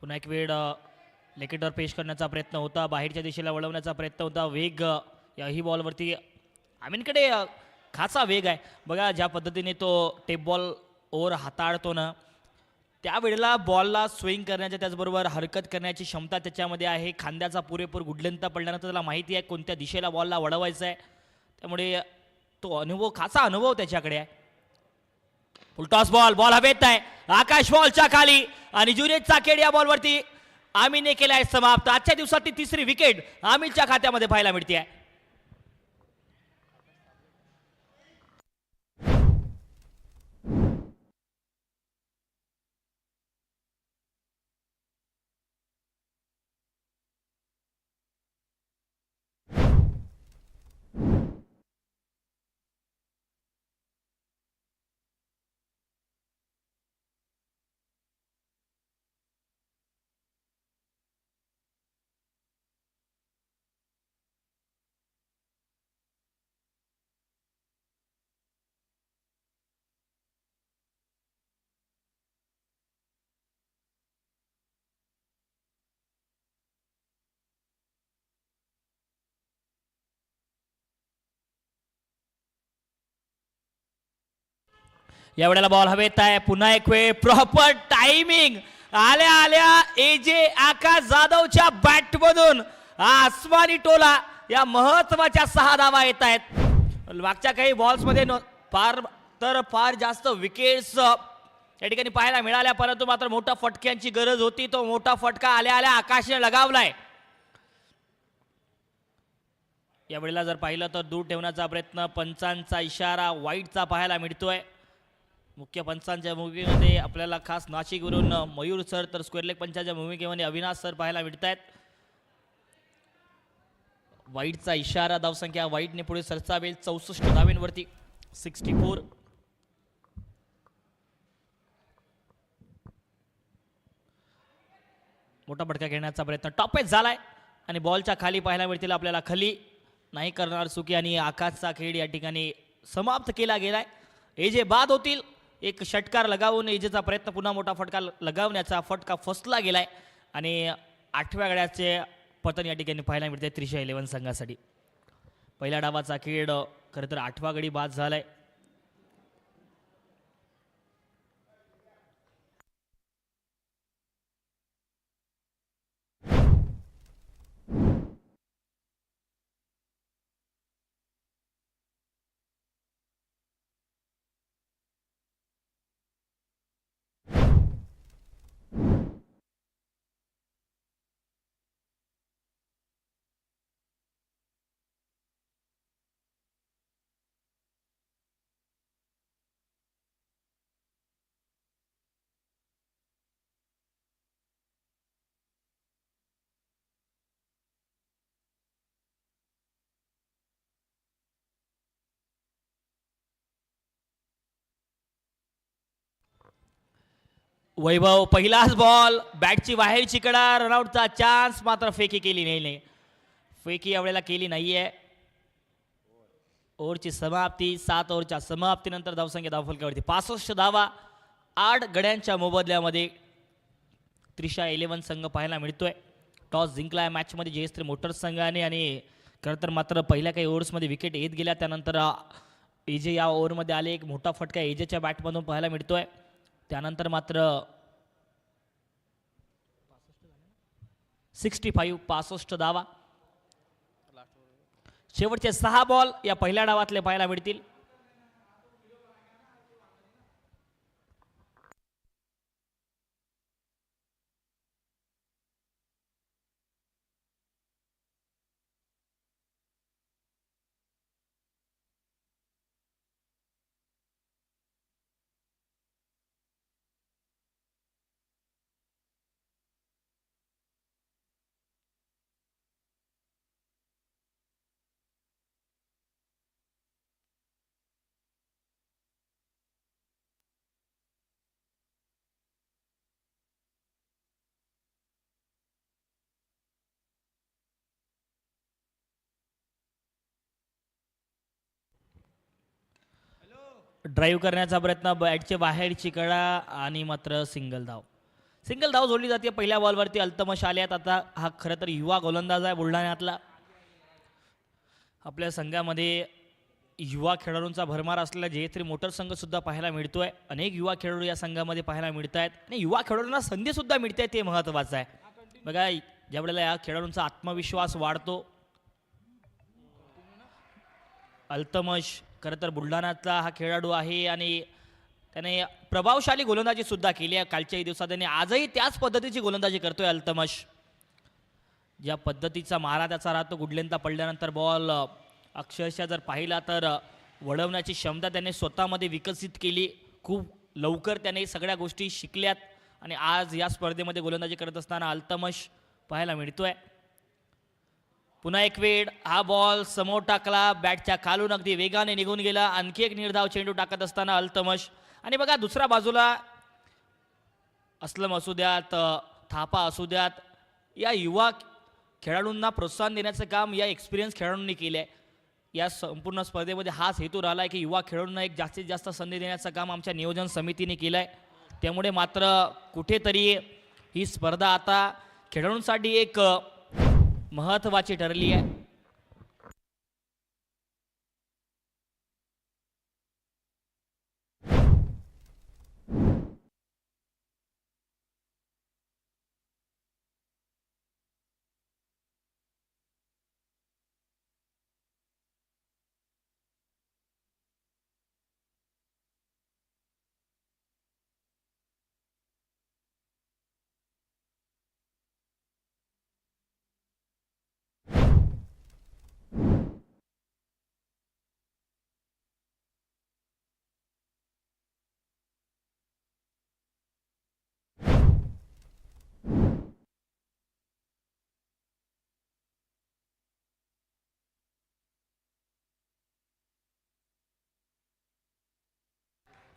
पुन्हा एक वेळ लेकेटवर पेश करण्याचा प्रयत्न होता. बाहेरच्या दिशेला वळवण्याचा प्रयत्न होता. वेग याही बॉलवरती आमीनकडे खासा वेग आहे. बघा ज्या पद्धतीने तो टेप बॉल ओव्हर हाताळतो ना, त्यावेळेला बॉलला स्विंग करण्याच्या त्याचबरोबर हरकत करण्याची क्षमता त्याच्यामध्ये आहे. खांद्याचा पुरेपूर गुडलंता पडल्यानंतर त्याला माहिती आहे कोणत्या दिशेला बॉलला वळवायचं आहे. त्यामुळे तो खासा अनुभव त्याच्याकडे आहे. फुलटॉस बॉल हवेत आहे. आकाश बॉलच्या खाली आणि जुनेदचा खेळ या बॉलवरती आमीनने केलाय समाप्त. आजच्या दिवसातली 3री विकेट आमीनच्या खात्यामध्ये पाहायला मिळते आहे. या वेळेला बॉल हवेत आहे. पुन्हा एक वेळ प्रॉपर टायमिंग आल्या एजे आकाश जाधवच्या बॅटमधून आसमानी टोला. या महत्वाच्या 6 धावा येत आहेत. मागच्या काही बॉल्समध्ये फार जास्त विकेट्स या ठिकाणी पाहायला मिळाल्या, परंतु मात्र मोठ्या फटक्यांची गरज होती. तो मोठा फटका आल्या आकाशने लगावलाय. यावेळेला जर पाहिलं तर दूर ठेवण्याचा प्रयत्न, पंचांचा इशारा वाईटचा पाहायला मिळतोय. मुख्य पंचांच्या भूमिकेमध्ये आपल्याला खास नाशिकवरून मयूर सर, तर स्क्वेअर लेग पंचांच्या भूमिकेमध्ये अविनाश सर पाहायला मिळत आहेत. वाईटचा इशारा, धावसंख्या वाईटने पुढे सरसावेल 64 धावेंवरती 64. मोठा फटका घेण्याचा प्रयत्न, टॉपेज झालाय आणि बॉलच्या खाली पाहायला मिळतील आपल्याला खाली नाही करणार चुकी आणि आकाशचा खेळ या ठिकाणी समाप्त केला गेलाय. एजे बाद होतील. एक षटकार लगावून एजेचा प्रयत्न, पुन्हा मोठा फटका लगावण्याचा, फटका फसला गेलाय आणि 8व्या गड्याचे पतन या ठिकाणी पाहायला मिळते त्रिशा 11 संघासाठी. पहिल्या डावाचा खेळ खरं तर 8वा गडी बाद झालाय. वैभव, पहिलाच बॉल, बॅटची बाहेरची कडा, रनआउटचा चान्स, मात्र फेकी केली नाही. फेकी यावेळेला केली नाहीये. ओव्हरची समाप्ती, 7 ओव्हरच्या समाप्तीनंतर धावसंख्या धावफलकावरती 65 धावा 8 गड्यांच्या मोबदल्यामध्ये त्रिशा 11 संघ पाहायला मिळतोय. टॉस जिंकलाय मॅचमध्ये जयश्री मोटर्स संघाने आणि खरं तर मात्र पहिल्या काही ओव्हर्समध्ये विकेट येत गेल्या. त्यानंतर एजे या ओव्हरमध्ये आले. एक मोठा फटका एजेच्या बॅटमधून पाहायला मिळतोय. त्यानंतर मात्र 65 धावा. शेवटचे 6 बॉल या पहिल्या डावातले पाहायला मिळतील. ड्राईव्ह करण्याचा प्रयत्न, बॅटच्या बाहेरची कडा आणि मात्र सिंगल धाव जोडली जाते पहिल्या बॉलवरती. अल्तमश आल्यात. आता हा खरं तर युवा गोलंदाज आहे बुलढाण्यातला. आपल्या संघामध्ये युवा खेळाडूंचा भरमार असलेला जयश्री मोटर संघ सुद्धा पाहायला मिळतोय. अनेक युवा खेळाडू या संघामध्ये पाहायला मिळत आहेत आणि युवा खेळाडूंना संधी सुद्धा मिळते, ते महत्त्वाचं आहे. बघा, ज्यावेळेला या खेळाडूंचा आत्मविश्वास वाढतो. अल्तमश खरं तर बुलढाण्यातला हा खेळाडू आहे आणि त्याने प्रभावशाली गोलंदाजी सुद्धा केली आहे कालच्याही दिवसात. आणि आजही त्याच पद्धतीची गोलंदाजी करतोय अल्तमश. ज्या पद्धतीचा मारा त्याचा राहतो, गुडलेंता पडल्यानंतर बॉल अक्षरशः जर पाहिला तर वळवण्याची क्षमता त्याने स्वतःमध्ये विकसित केली. खूप लवकर त्याने सगळ्या गोष्टी शिकल्यात आणि आज या स्पर्धेमध्ये गोलंदाजी करत असताना अल्तमश पाहायला मिळतोय. पुन्हा एक वेळ हा बॉल समोर टाकला, बॅटच्या खालून अगदी वेगाने निघून गेला. आणखी एक निर्धाव चेंडू टाकत असताना अल्तमश. आणि बघा, दुसऱ्या बाजूला असलम असू द्यात, थापा असू द्यात, या युवा खेळाडूंना प्रोत्साहन देण्याचं काम या एक्सपिरियन्स खेळाडूंनी केलं आहे. या संपूर्ण स्पर्धेमध्ये हाच हेतू राहिला आहे की युवा खेळाडूंना एक जास्तीत जास्त संधी देण्याचं काम आमच्या नियोजन समितीने केलं आहे. त्यामुळे मात्र कुठेतरी ही स्पर्धा आता खेळाडूंसाठी एक महत्त्वाची ठरली आहे.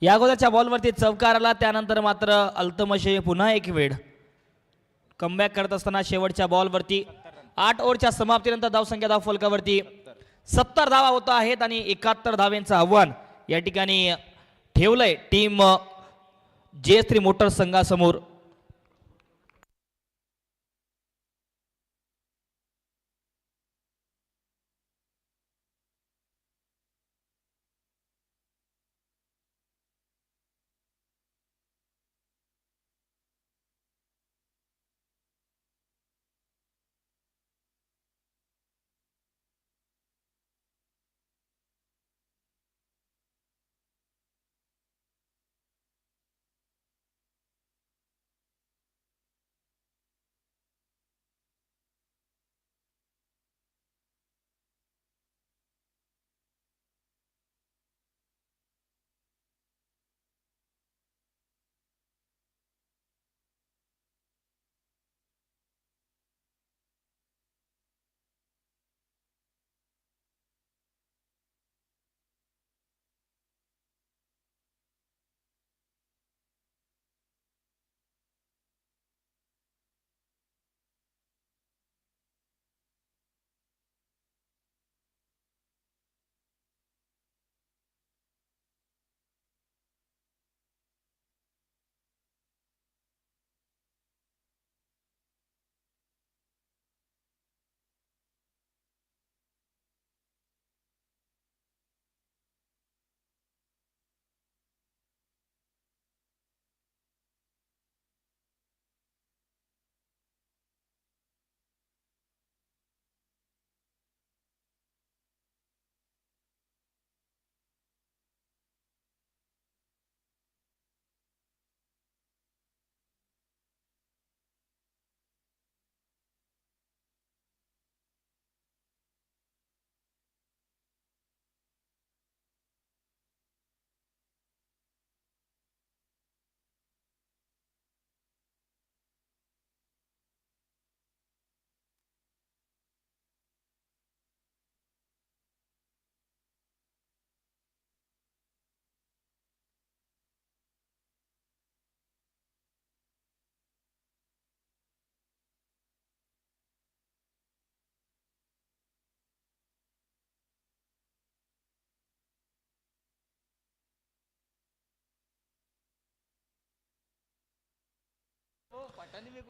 या अगोदरच्या बॉलवरती चौकार आला, त्यानंतर मात्र अल्तमशे पुन्हा एक वेळ कमबॅक करत असताना शेवटच्या बॉलवरती 8 ओव्हरच्या समाप्तीनंतर धावसंख्या धाव फलकावरती 70 धावा होत आहेत आणि 71 धाव्यांचं आव्हान या ठिकाणी ठेवलंय टीम JS3 मोटर्स संघासमोर.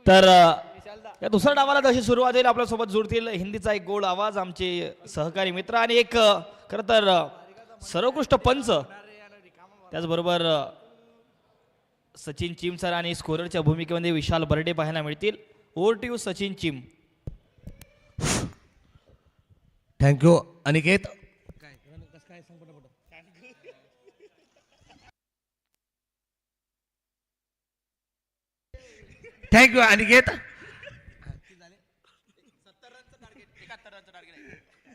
तर या दुसऱ्या डावाला जशी सुरुवात होईल आपल्यासोबत जुळतील हिंदीचा एक गोड आवाज आमचे सहकारी मित्र आणि एक खरं तर सर्वोत्कृष्ट पंच, त्याचबरोबर सचिन चिम सर आणि स्कोररच्या भूमिकेमध्ये विशाल बर्डे पाहायला मिळतील. Over to you Sachin Chim. Thank you Aniket. Thank you Aniket.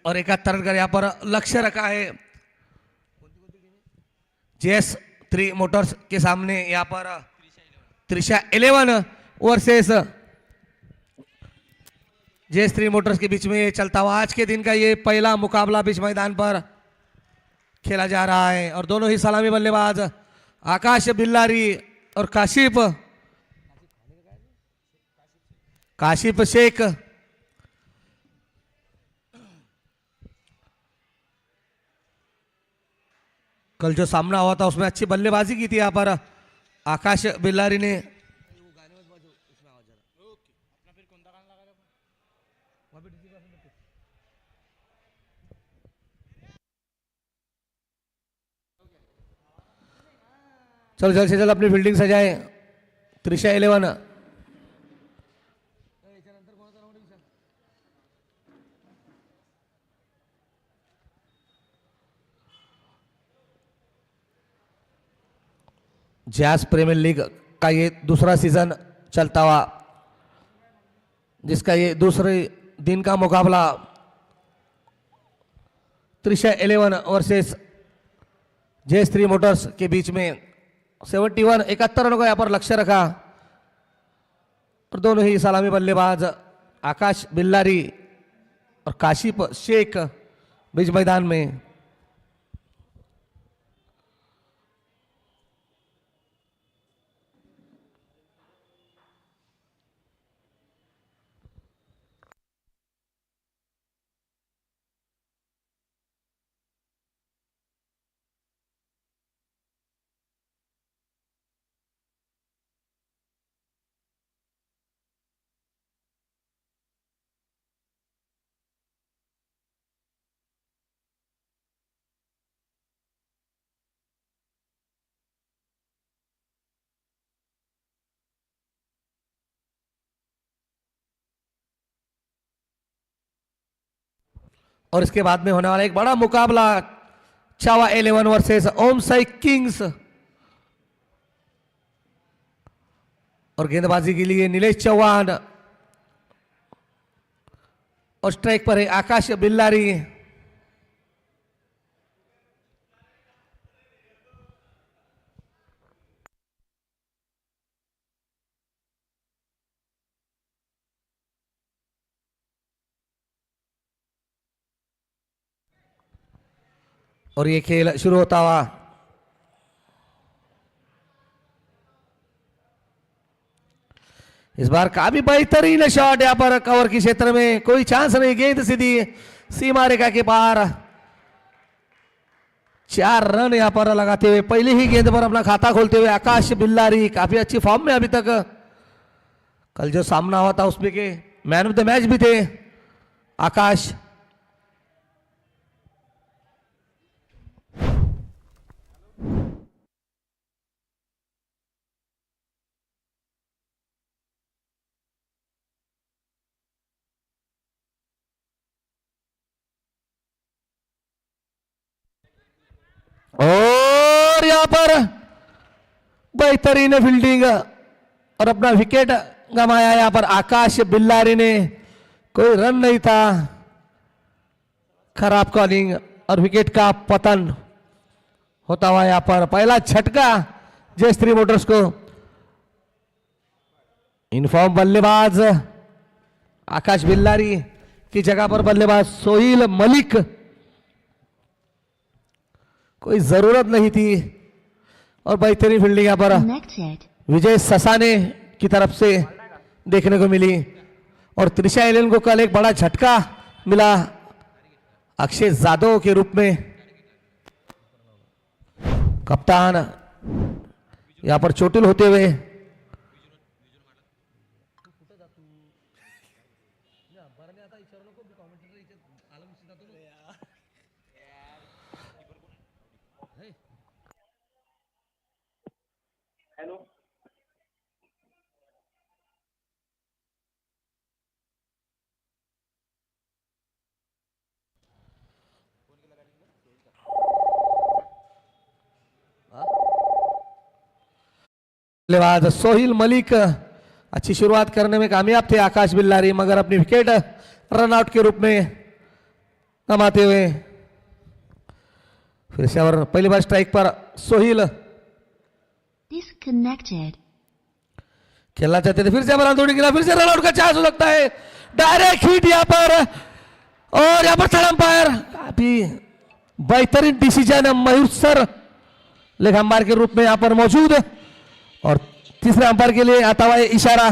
और 71 रन का यहाँ पर लक्ष्य रखा है JS3 मोटर्स के सामने. यहाँ पर त्रिशा 11 वर्सेस JS3 मोटर्स के बीच में ये चलता हुआ आज के दिन का ये पहला मुकाबला बीच मैदान पर खेला जा रहा है. और दोनों ही सलामी बल्लेबाज आकाश बिल्लारी और काशिफ शेख. कल जो सामना हुआ था उसमें अच्छी बल्लेबाजी की थी यहाँ पर आकाश बिल्लारी ने. चलो जल्द से जल्द अपनी फील्डिंग सजाए. त्रिशा 11. जैस प्रीमियर लीग का ये दूसरा सीजन चलता हुआ, जिसका ये दूसरे दिन का मुकाबला त्रिशा 11 वर्सेस JS3 मोटर्स के बीच में 71 रनों का यहाँ पर लक्ष्य रखा. और दोनों ही सलामी बल्लेबाज आकाश बिल्लारी और काशिफ शेख बीच मैदान में. और इसके बाद में होने वाला एक बड़ा मुकाबला चावा 11 वर्सेस ओम साई किंग्स। और गेंदबाजी के लिए नीलेश चौहान और स्ट्राइक पर है आकाश बिल्लारी। और ये खेल शुरू होता हुआ इस बार काफी बेहतरीन शॉट यहां पर कवर के क्षेत्र में, कोई चांस नहीं, गेंद सीधी सीमा रेखा के पार। 4 रन यहां पर लगाते हुए पहली ही गेंद पर अपना खाता खोलते हुए आकाश बिल्लारी काफी अच्छी फॉर्म में अभी तक। कल जो सामना हुआ था उसमें के मैन ऑफ द मैच भी थे आकाश। और यहां पर बेहतरीन फील्डिंग और अपना विकेट गंवाया यहां पर आकाश बिल्लारी ने, कोई रन नहीं था, खराब कॉलिंग और विकेट का पतन होता हुआ यहां पर पहला झटका जयश्री मोटर्स को। इनफॉर्म बल्लेबाज आकाश बिल्लारी की जगह पर बल्लेबाज सोहिल मलिक, कोई जरूरत नहीं थी। और बेहतरीन फील्डिंग यहां पर विजय ससाने की तरफ से देखने को मिली। और त्रिशा एलेन को कल एक बड़ा झटका मिला अक्षय जादव के रूप में। कप्तान यहां पर चोटिल होते हुए बल्लेबाज सोहिल मलिक अच्छी शुरुआत करने में कामयाब थे आकाश बिल्लारी, मगर अपनी विकेट रनआउट के रूप में गंवाते हुए। फिर से और पहली बार स्ट्राइक पर सोहिल Disconnected. खेलना चाहते थे, फिर से बरान थोड़ी गिरा, फिर से रनआउट का चांस हो सकता है। डायरेक्ट हिट यहां पर और यहां पर थर्ड अंपायर काफी बेहतरीन decision Mayur sir leg umpire के रूप में यहां पर मौजूद। और तीसरे अंपायर के लिए आता हुआ इशारा।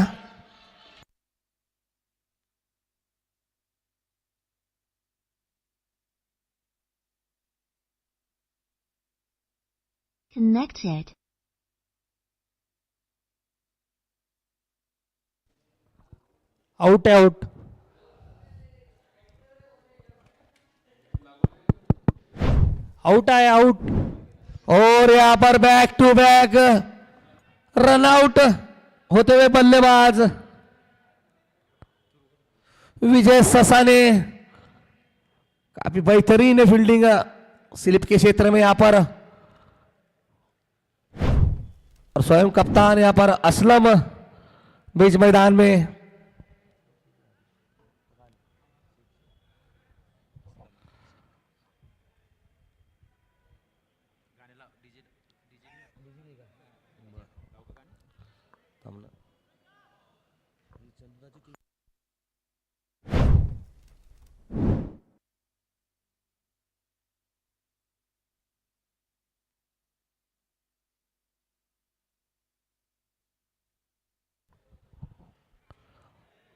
Connected. आउट है, आउट। आउट आहे, आउट। और यहां पर बैक टू बैक रनआउट होते हुए बल्लेबाज विजय ससाने, काफी बेहतरीन फील्डिंग स्लिप के क्षेत्र में यहां पर। और स्वयं कप्तान यहां पर असलम बीच मैदान में।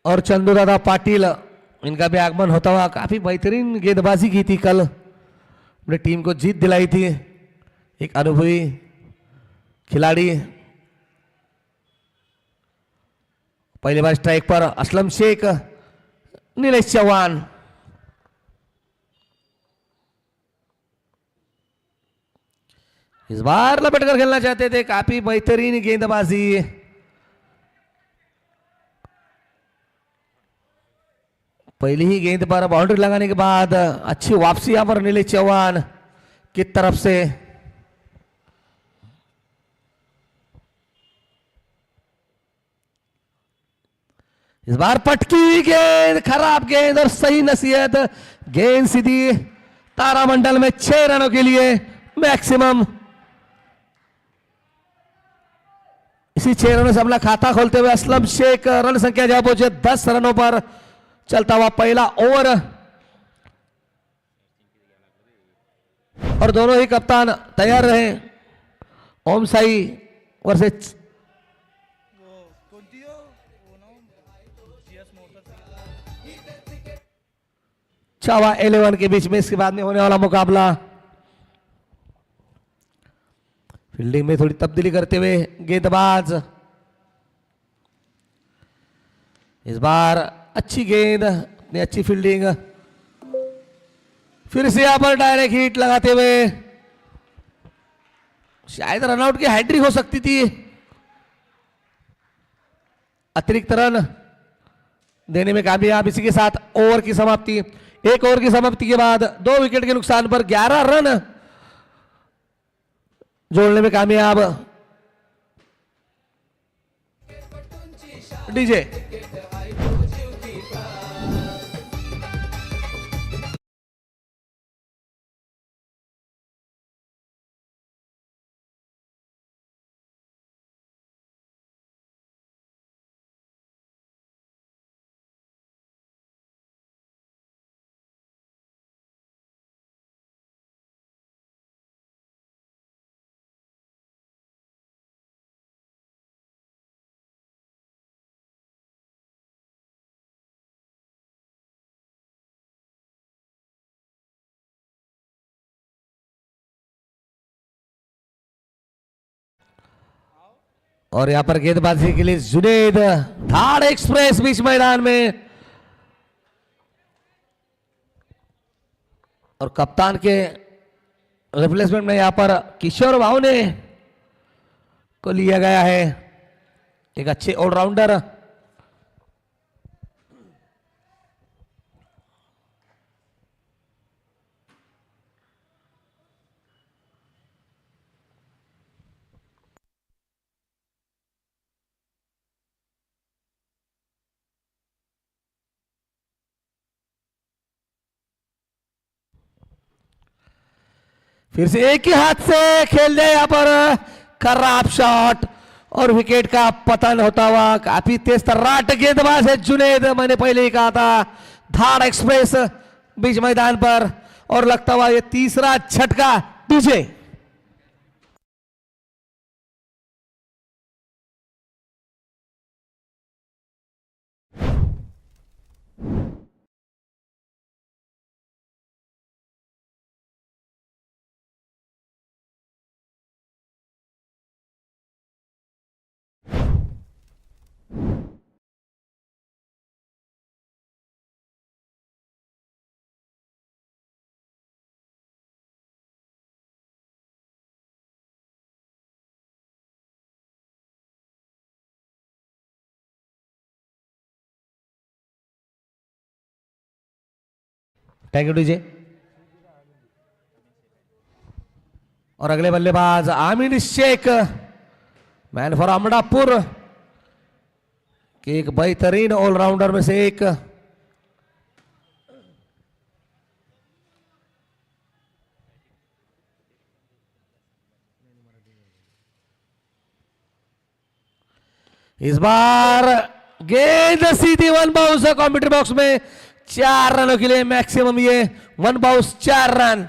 और चंदू दादा पाटिल, इनका भी आगमन होता हुआ। काफी बेहतरीन गेंदबाजी की थी कल, अपनी टीम को जीत दिलाई थी। एक अनुभवी खिलाड़ी। पहली बार स्ट्राइक पर असलम शेख, नीलेश चौहान। इस बार लपेट कर खेलना चाहते थे, काफी बेहतरीन गेंदबाजी। पहली ही गेंद पर बाउंड्री लगाने के बाद अच्छी वापसी यहां पर नीलेश चौहान की तरफ से। इस बार पटकी हुई गेंद, खराब गेंद और सही नसीहत। गेंद सीधी तारामंडल में 6 रनों के लिए मैक्सिमम। इसी 6 रनों से अपना खाता खोलते हुए असलम शेख रन संख्या जहां पहुंचे 10 रनों पर चलता हुआ पहला ओवर। और दोनों ही कप्तान तैयार रहे। ओम साई वर्सेस चावा 11 के बीच में इसके बाद में होने वाला मुकाबला। फील्डिंग में थोड़ी तब्दीली करते हुए गेंदबाज। इस बार अच्छी गेंद, अपनी अच्छी फील्डिंग। फिर से यहां पर डायरेक्ट हिट लगाते हुए शायद रनआउट की हैट्रिक हो सकती थी। अतिरिक्त रन देने में कामयाब। इसी के साथ ओवर की समाप्ति। एक ओवर की समाप्ति के बाद 2 विकेट के नुकसान पर 11 रन जोड़ने में कामयाब डीजे। और यहां पर गेंदबाजी के लिए जुनेद। धाड़ एक्सप्रेस बीच मैदान में। और कप्तान के रिप्लेसमेंट में यहां पर किशोर भावने को लिया गया है। एक अच्छे ऑलराउंडर। फिर से एक ही हाथ से खेल दिया यहां पर। खराब शॉट और विकेट का पतन होता हुआ। काफी तेज तर्राट गेंदबाज है जुनेद। मैंने पहले ही कहा था धाड़ एक्सप्रेस बीच मैदान पर। और लगता हुआ ये तीसरा झटका डीजे। Thank you DJ. और अगले बल्लेबाज आमिर शेख, मैन फॉर अमडापुर के एक बेहतरीन ऑलराउंडर में से एक। इस बार गेंद सीधी 1 बाउंस कॉम्प्यूटर बॉक्स में। 4 रनों के लिए मैक्सिमम। ये 1 बाउंस 4 रन।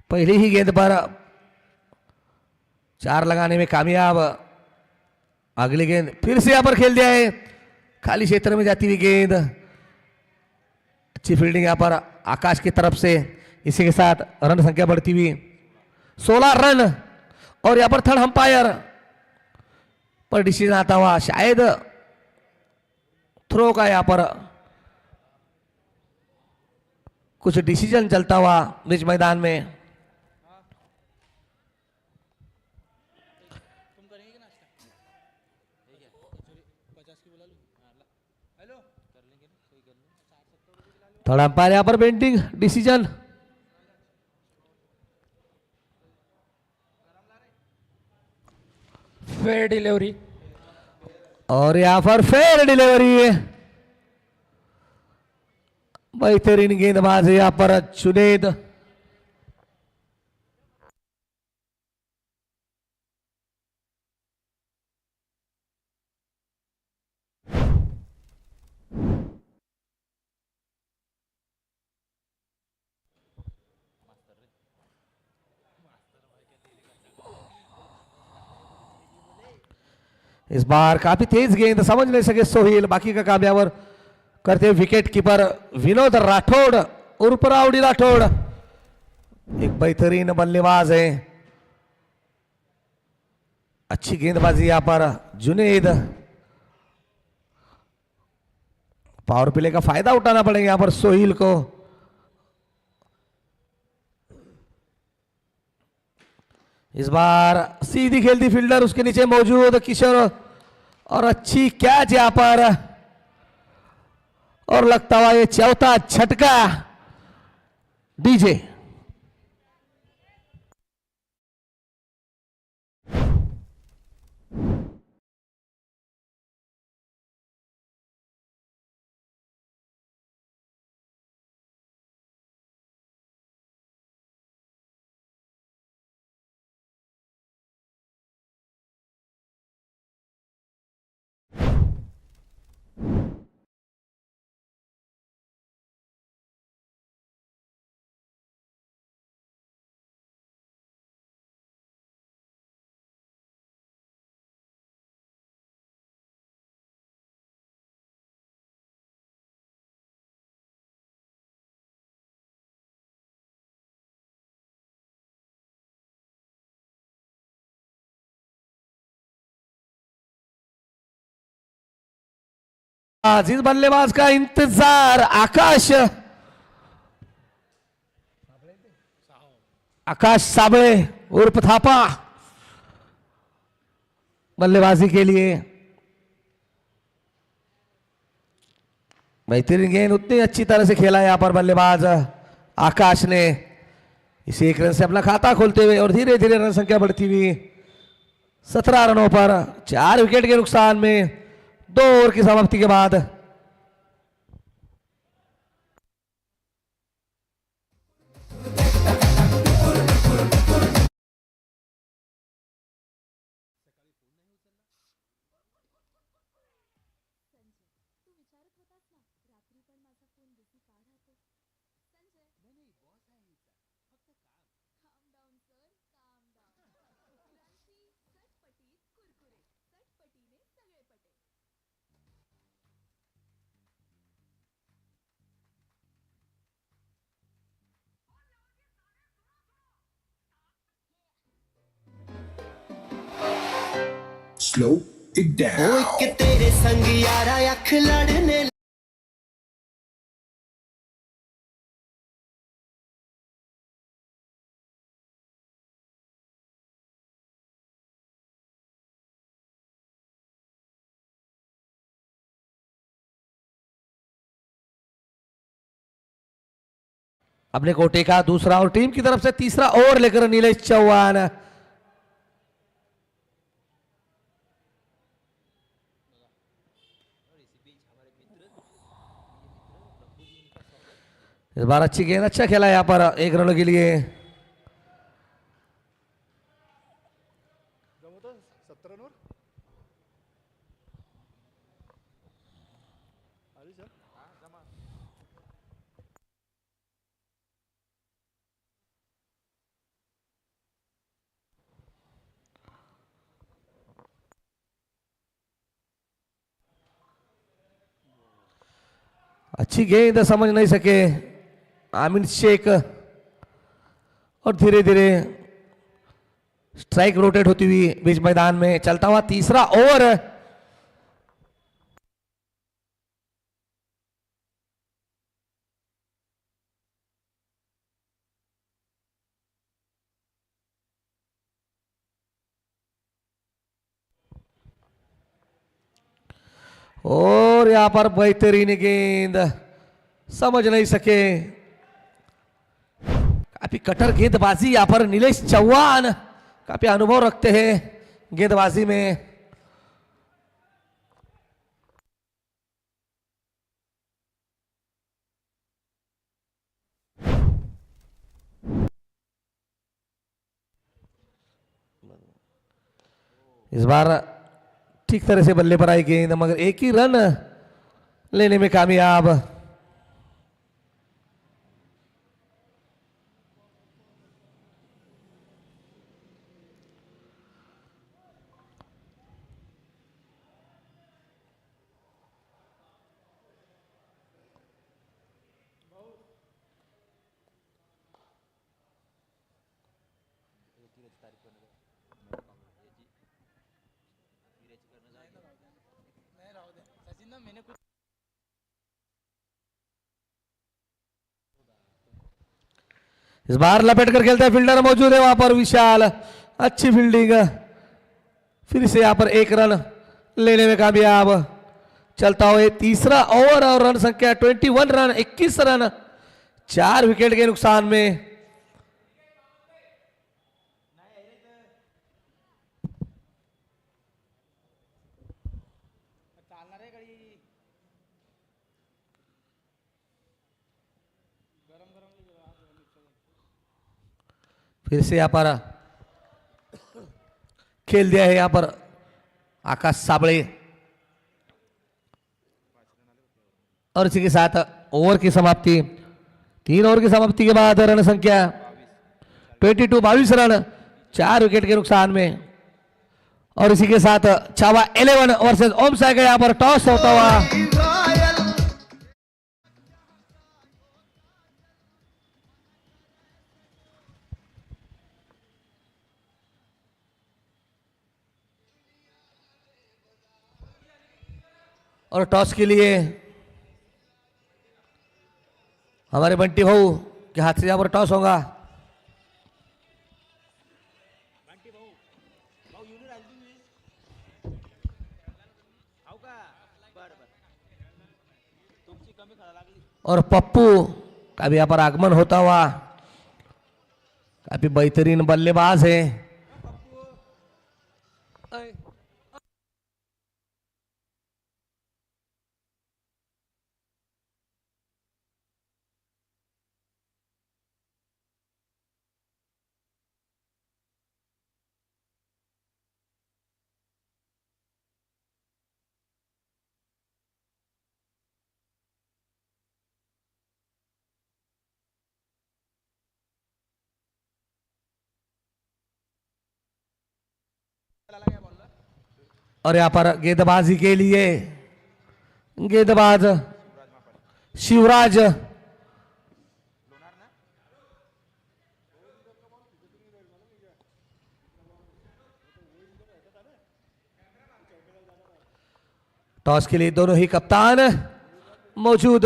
पहली ही गेंद पर 4 लगाने में कामयाब। अगली गेंद फिर से यहां पर खेल दिया है। खाली क्षेत्र में जाती हुई गेंद। अच्छी फील्डिंग यहां पर आकाश की तरफ से। इसी के साथ रन संख्या बढ़ती हुई 16 रन। और यहाँ पर थर्ड अंपायर पर डिसीजन आता हुआ, शायद थ्रो का यहाँ पर कुछ डिसीजन चलता हुआ बीच मैदान में। थर्ड अंपायर यहाँ पर बेंडिंग डिसीजन, फेयर डिलीवरी। और यहाँ पर फेयर डिलीवरी। बेहतरीन गेंदबाज है यहाँ पर जुनेद। इस बार काफी तेज गेंद, समझ नहीं सके सोहेल, बाकी का काम यहाँ पर करते विकेट कीपर विनोद राठौड़ उर्फ राउडी राठौड़, एक बेहतरीन बल्लेबाज है। अच्छी गेंदबाजी यहाँ पर जुनेद। पावर प्ले का फायदा उठाना पड़ेगा यहाँ पर सोहेल को। इस बार सीधी खेलती फील्डर उसके नीचे मौजूद किशोर, और अच्छी कैच यहां पर, और लगता हुआ ये चौथा झटका डीजे। जिस बल्लेबाज का इंतजार आकाश साबळे उर्फ थापा बल्लेबाजी के लिए। बेहतरीन गेंद, उतनी अच्छी तरह से खेला यहां पर बल्लेबाज आकाश ने। इसी एक रन से अपना खाता खोलते हुए और धीरे धीरे रन संख्या बढ़ती हुई 17 रनों पर 4 विकेट के नुकसान में 2 ओवर की समाप्ति के बाद। Slow it down. ओ एक तेरे संग यारा अख लड़ने। अपने कोटे का दूसरा और टीम की तरफ से तीसरा ओवर लेकर नीलेश चौहान। इस बार अच्छी गेंद, अच्छा खेला यहाँ पर 1 रन के लिए। अच्छी गेंद, समझ नहीं सके आमिर शेख, और धीरे धीरे स्ट्राइक रोटेट होती हुई बीच मैदान में चलता हुआ तीसरा ओवर। और यहां पर बेहतरीन गेंद, समझ नहीं सके। काफी कटर गेंदबाजी यहां पर नीलेश चौहान काफी अनुभव रखते हैं गेंदबाजी में। इस बार ठीक तरह से बल्ले पर आई गेंद, मगर एक ही रन लेने में कामयाब। इस बार लपेट कर खेलता है, फील्डर मौजूद है वहां पर विशाल, अच्छी फील्डिंग। फिर से यहां पर एक रन लेने में कामयाब। चलता हुआ तीसरा ओवर और रन संख्या 21 रन, 21 रन, 4 विकेट के नुकसान में। फिर से यहां पर खेल दिया है यहां पर आकाश साबळे, और इसी के साथ ओवर की समाप्ति। 3 ओवर की समाप्ति के बाद रन संख्या 22 रन, 4 विकेट के नुकसान में। और इसी के साथ छावा 11 वर्सेस ओम साई का यहां पर टॉस होता हुआ। और टॉस के लिए हमारे बंटी भाऊ के हाथ से यहां पर टॉस होगा। और पप्पू का भी यहां पर आगमन होता हुआ, काफी बेहतरीन बल्लेबाज है। और यहां पर गेंदबाजी के लिए गेंदबाज शिवराज, टॉस के लिए दोनों ही कप्तान मौजूद।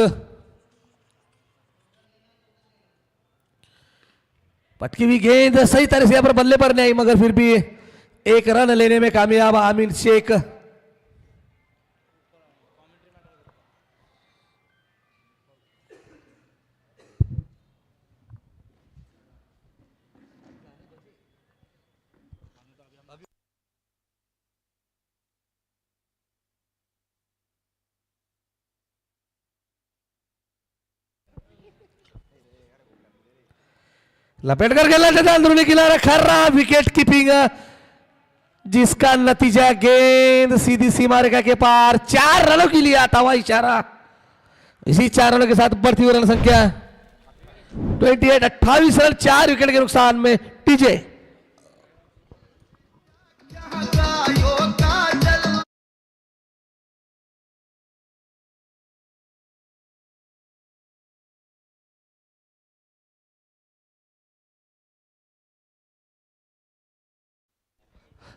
पटकी हुई गेंद सही तरह से यहां पर बल्ले पर नहीं आई, मगर फिर भी एक रन लेने में कामयाब आमिर शेख। लपेट कर खेलना चाहता अंदरूनी किनारा, खराब विकेट कीपिंग, जिसका नतीजा गेंद सीधी सीमा रेखा के पार। 4 रनों के लिए आता हुआ इशारा। इसी 4 रनों के साथ बढ़ती हुई रन संख्या 28 रन, 4 विकेट के नुकसान में टीजे।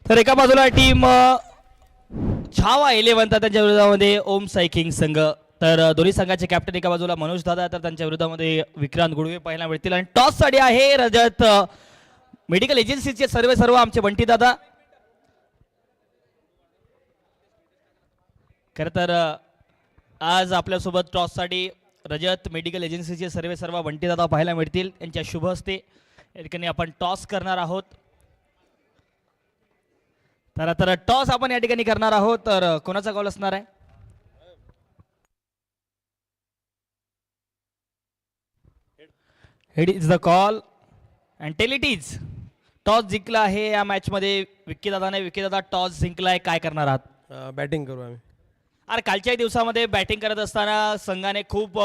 तर एका बाजूला टीम छावा 11 तर त्यांच्या विरोधामध्ये ओम सायकिंग संघ. तर दोन्ही संघाचे कॅप्टन एका बाजूला मनोज दादा तर त्यांच्या विरोधामध्ये विक्रांत गुडवे पाहायला मिळतील. आणि टॉस साठी आहे रजत मेडिकल एजन्सीचे सर्व आमचे बंटी दादा. खरं तर आज आपल्यासोबत टॉससाठी रजत मेडिकल एजन्सीचे सर्व बंटी दादा पाहायला मिळतील. यांच्या शुभ हस्ते या ठिकाणी आपण टॉस करणार आहोत. तर टॉस आपण या ठिकाणी करणार आहोत. तर कोणाचा कॉल असणार आहे? Head is the call and tail it is. Toss जिंकला आहे या मॅच मध्ये विक्की दादाने. विक्की दादा टॉस जिंकलाय, काय करणार आहात? बॅटिंग करू आम्ही. अरे कालच्याही दिवसामध्ये बॅटिंग करत असताना संघाने खूप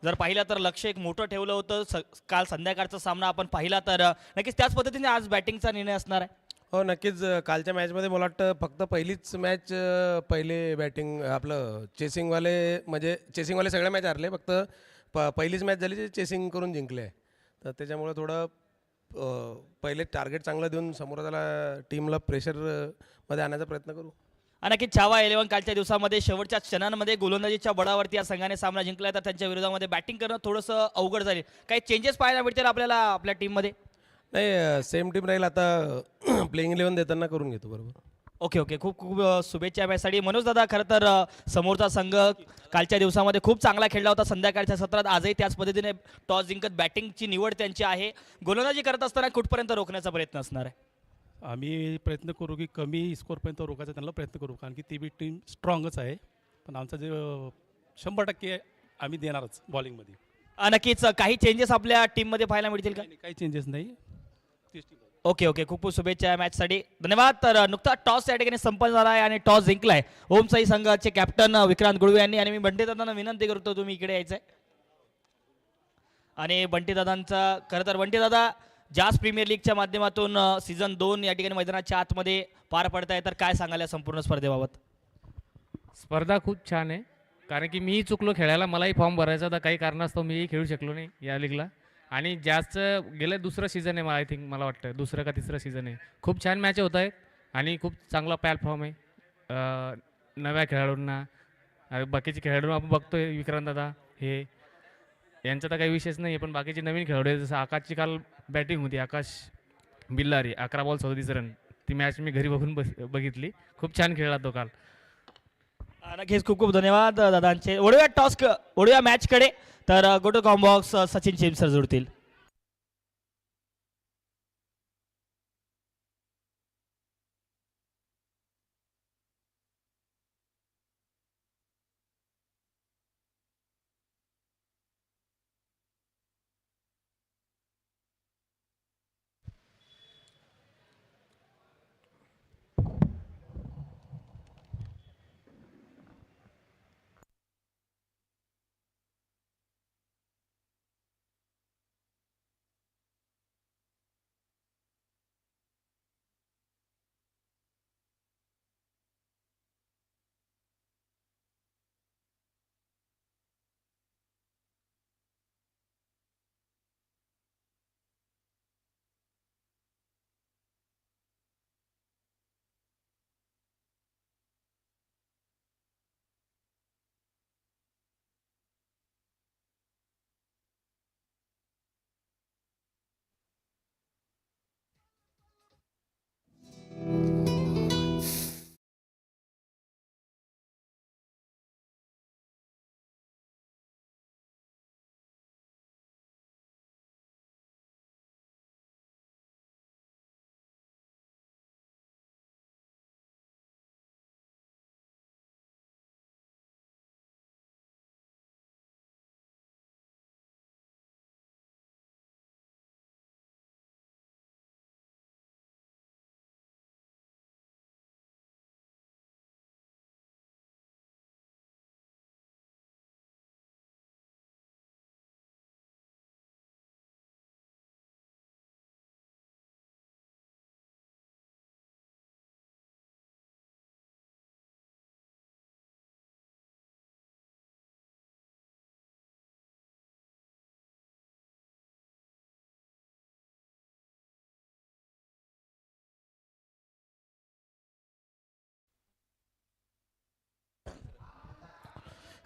जर पाहिलं तर लक्ष एक मोठं ठेवलं होतं. काल संध्याकाळचा सामना आपण पाहिला तर नक्कीच त्याच पद्धतीने आज बॅटिंगचा निर्णय असणार आहे. हो नक्कीच. कालच्या मॅचमध्ये मला वाटतं फक्त पहिलीच मॅच पहिले बॅटिंग आपलं चेसिंगवाले म्हणजे चेसिंगवाले सगळ्या मॅच हारले. फक्त पहिलीच मॅच झाली जे चेसिंग करून जिंकले आहे. तर त्याच्यामुळे थोडं पहिले टार्गेट चांगलं देऊन समोर त्याला टीमला प्रेशरमध्ये आणण्याचा प्रयत्न करू. नक्कीच छावा 11 कालच्या दिवसामध्ये शेवटच्या क्षणांमध्ये गोलंदाजीच्या बळावरती या संघाने सामना जिंकला. तर त्यांच्या विरोधामध्ये बॅटिंग करणं थोडंसं अवघड झाले. काही चेंजेस पाहायला मिळतील आपल्याला आपल्या टीममध्ये? नाही, सेम टीम राहील. आता प्लेइंग 11 देताना करून घेतो. बरोबर. Okay okay. खूप खूप शुभेच्छा या मॅचसाठी. मनोज दादा, खरं तर समोरचा संघ कालच्या दिवसामध्ये खूप चांगला खेळला होता. संध्याकाळच्या सत्रात आजही त्याच पद्धतीने टॉस जिंकत बॅटिंगची निवड त्यांची आहे. गोलंदाजी करत असताना कुठपर्यंत रोखण्याचा प्रयत्न असणार आहे? आम्ही प्रयत्न करू की कमी स्कोरपर्यंत रोखायचा त्यांना प्रयत्न करू, कारण की ती बी टीम स्ट्रॉंगच आहे. पण आमचं जे 100% आम्ही देणारच बॉलिंगमध्ये. नक्कीच काही चेंजेस आपल्या टीममध्ये पाहायला मिळतील का? काही चेंजेस नाही. तीच टीम आहे. Okay okay. खूप खूप शुभेच्छा या मॅचसाठी. धन्यवाद. तर नुकता टॉस या ठिकाणी संपन्न झाला आहे आणि टॉस जिंकलाय ओम साई संघाचे कॅप्टन विक्रांत गुडवे यांनी. आणि मी बंटी दादांना विनंती करतो तुम्ही इकडे यायचंय. आणि बंटी दादांचा खरं तर बंटी दादा जास प्रीमियर लीगच्या माध्यमातून सीझन 2 या ठिकाणी मैदानाच्या आतमध्ये पार पडत आहे. तर काय सांगाल या संपूर्ण स्पर्धेबाबत? स्पर्धा खूप छान आहे, कारण की मीही चुकलो खेळायला. मलाही फॉर्म भरायचा होता, काही कारणास्तव मीही खेळू शकलो नाही या लीगला. आणि जास्त गेलं दुसरं सीझन आहे मला, आय थिंक मला वाटतं दुसरं का तिसरं सीझन आहे. खूप छान मॅच होत आहेत आणि खूप चांगला प्लॅटफॉर्म आहे नव्या खेळाडूंना. बाकीचे खेळाडू आपण बघतोय, विक्रांत दादा हे यांचा तर काही विषयच नाही आहे. पण बाकीचे नवीन खेळाडू आहेत, जसं आकाशची काल बॅटिंग होती, आकाश बिल्लारी 11 बॉल 37 रन. ती मॅच मी घरी बघून बघितली. खूप छान खेळला तो काल. नक्कीच खूप खूप धन्यवाद दादांचे. ओढूया मॅचकडे. तर गो टू कॉम्बॉक्स सचिन चिमसर जोडतील.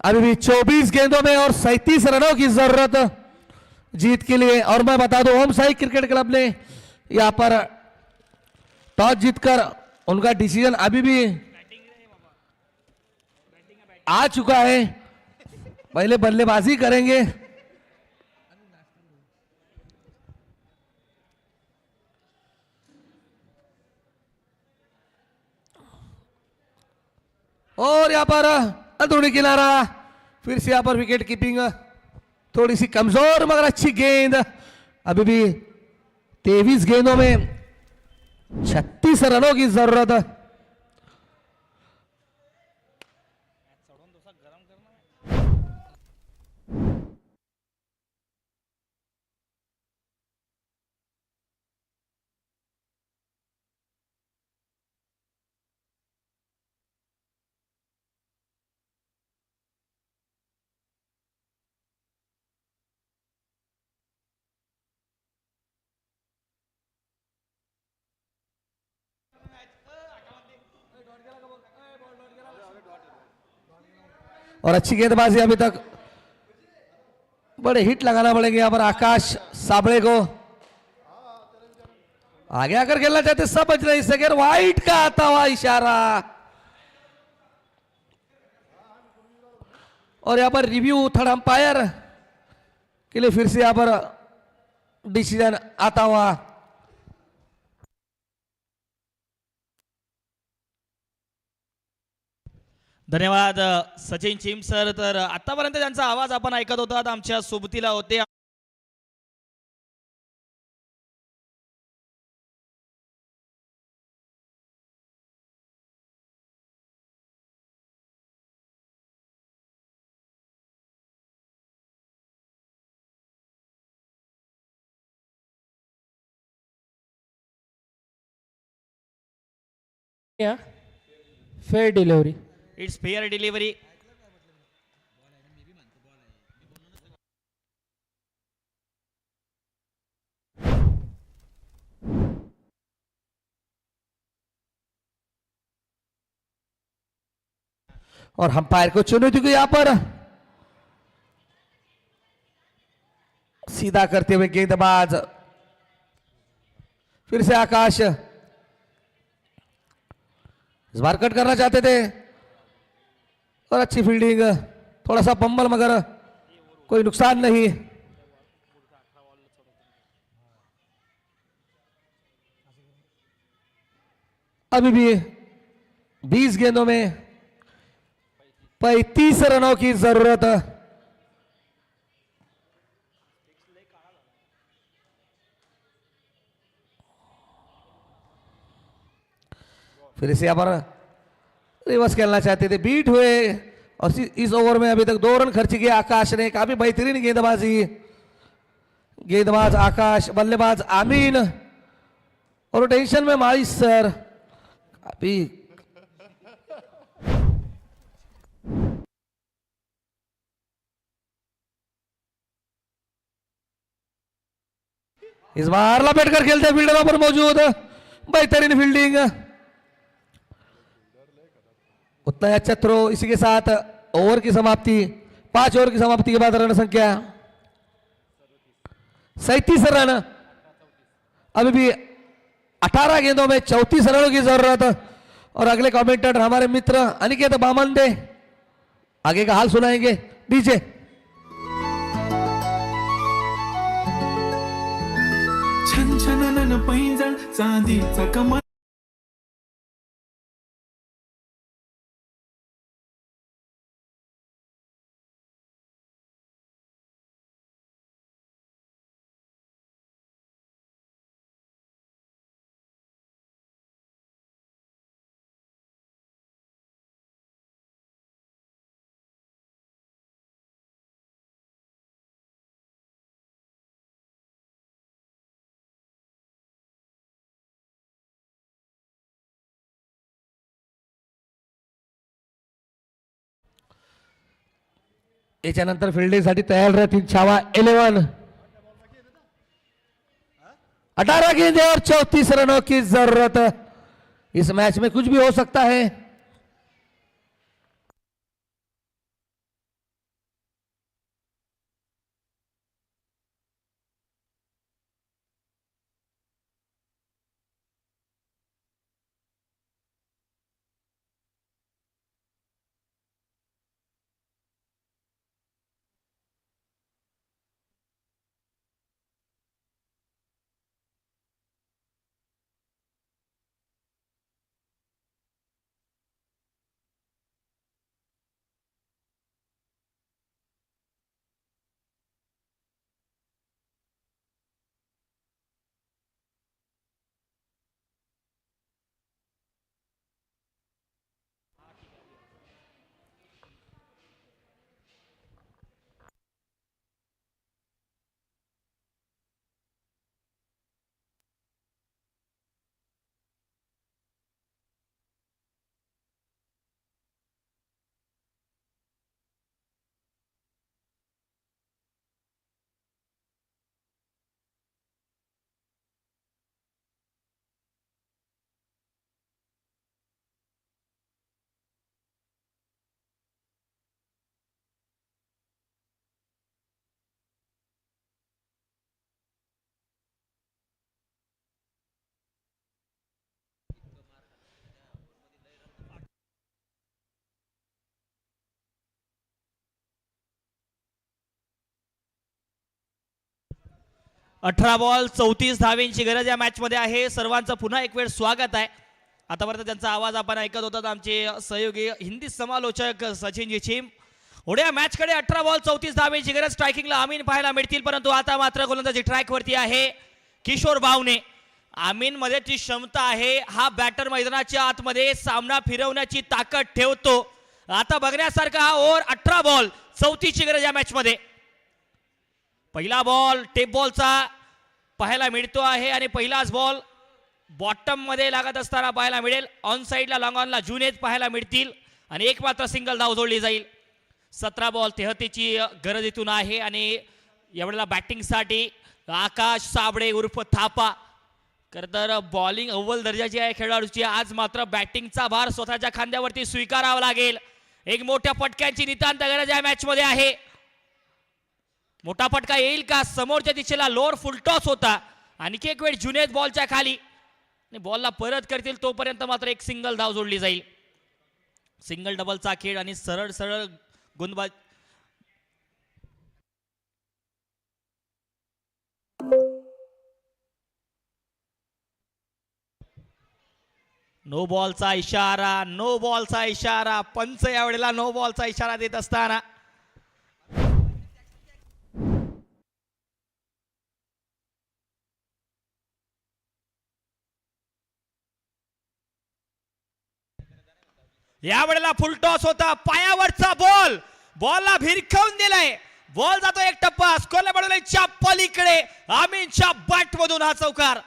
अभी भी 24 गेंदों में और 37 रनों की जरूरत जीत के लिए। और मैं बता दूं ओम साई क्रिकेट क्लब ने यहां पर टॉस जीतकर उनका डिसीजन अभी भी आ चुका है, पहले बल्लेबाजी करेंगे। और यहां पर अंदरूनी किनारा, फिर से यहां पर विकेट कीपिंग थोड़ी सी कमजोर मगर अच्छी गेंद। अभी भी 23 गेंदों में 36 रनों की जरूरत। और अच्छी गेंदबाजी अभी तक, बड़े हिट लगाना पड़ेंगे यहां पर आकाश साबळे को। आगे आकर खेलना चाहते, सब बच नहीं सके। वाइट का आता हुआ इशारा और यहां पर रिव्यू थर्ड अंपायर के लिए फिर से यहां पर डिसीजन आता हुआ। धन्यवाद सचिन चिम सर. तर आतापर्यंत त्यांचा आवाज आपण ऐकत होता, आमच्या सोबतीला होते fair delivery. It's fair delivery. और अंपायर को चुनौती को यहां पर सीधा करते हुए गेंदबाज, फिर से आकाश इस बार कट करना चाहते थे और अच्छी फील्डिंग, थोड़ा सा पंबल मगर कोई नुकसान नहीं। अभी भी 20 गेंदों में 35 रनों की जरूरत। फिर से यहां पर रिवर्स खेलना चाहते थे, बीट हुए और इस ओवर में अभी तक 2 रन खर्च किए आकाश ने। काफी बेहतरीन गेंदबाजी, गेंदबाज आकाश, बल्लेबाज आमीन और टेंशन में मारिस सर। काफी इस बार लपेट कर खेलते फील्डरों पर मौजूद, बेहतरीन फील्डिंग, उतना ही अच्छा थ्रो। इसी के साथ ओवर की समाप्ति, 5 ओवर की समाप्ति के बाद रन संख्या 37 रन। अभी भी 18 गेंदों में 34 रनों की जरूरत। और अगले कमेंटेटर हमारे मित्र अनिकेत बामंडे आगे का हाल सुनाएंगे। डीजे छन छन पैंजण चांदीचा कमळ. याच्यानंतर फिल्डिंग साठी तयार रहती छावा 11, 18 गेंदे और 34 रनों की जरूरत। इस मैच में कुछ भी हो सकता है। 18 बॉल 34 धावेंची गरज या मॅच मध्ये आहे. सर्वांचं पुन्हा एक वेळ स्वागत आहे. आतापर्यंत त्यांचा आवाज आपण ऐकत होतात आमचे सहयोगी हिंदी समालोचक सचिनजी चिम. उड्या मॅच कडे 18 बॉल 34 धावेंची गरज. स्ट्रायकिंगला आमीन पाहायला मिळतील, परंतु आता मात्र गोलंदाजी ट्रॅक वरती आहे किशोर बावणे. आमीन मध्ये ती क्षमता आहे, हा बॅटर मैदानाच्या आतमध्ये सामना फिरवण्याची ताकद ठेवतो. आता बघण्यासारखा हा ओव्हर 18 बॉल 34 ची गरज या मॅच मध्ये. पहिला बॉल टेप बॉलचा पाहायला मिळतो आहे आणि पहिलाच बॉल बॉटम मध्ये लागत असताना पाहायला मिळेल. ऑन साइडला लॉंग ऑनला जुनेज पाहायला मिळतील आणि एक मात्र सिंगल धाव जोडली जाईल. 17 बॉल 33 ची गरज इथून आहे आणि एवढ्याला बॅटिंगसाठी आकाश साबळे उर्फ थापा. खरं तर बॉलिंग अव्वल दर्जाची आहे खेळाडूची. आज मात्र बॅटिंगचा भार स्वतःच्या खांद्यावरती स्वीकारावा लागेल. एक मोठ्या फटक्यांची नितांत गरज या मॅच मध्ये आहे. मोठा फटका येईल का? समोरच्या दिशेला लोअर फुलटॉस होता. आणखी एक वेळ जुनेद बॉलच्या खाली बॉलला परत करतील तोपर्यंत मात्र एक सिंगल धाव जोडली जाईल. सिंगल डबलचा खेळ आणि सरळ सरळ गुंदबाज. नो बॉलचा इशारा, नो बॉलचा इशारा. पंच यावेळेला नो बॉलचा इशारा देत असताना यावेळेला फुल टॉस होता. पायावरचा बॉल, बॉलला भिरकावून दिलाय. बॉल जातो एक टप्पा स्कोरला बडवलेच्या पलीकडे. आमीनच्या बॅट मधून हा चौकार.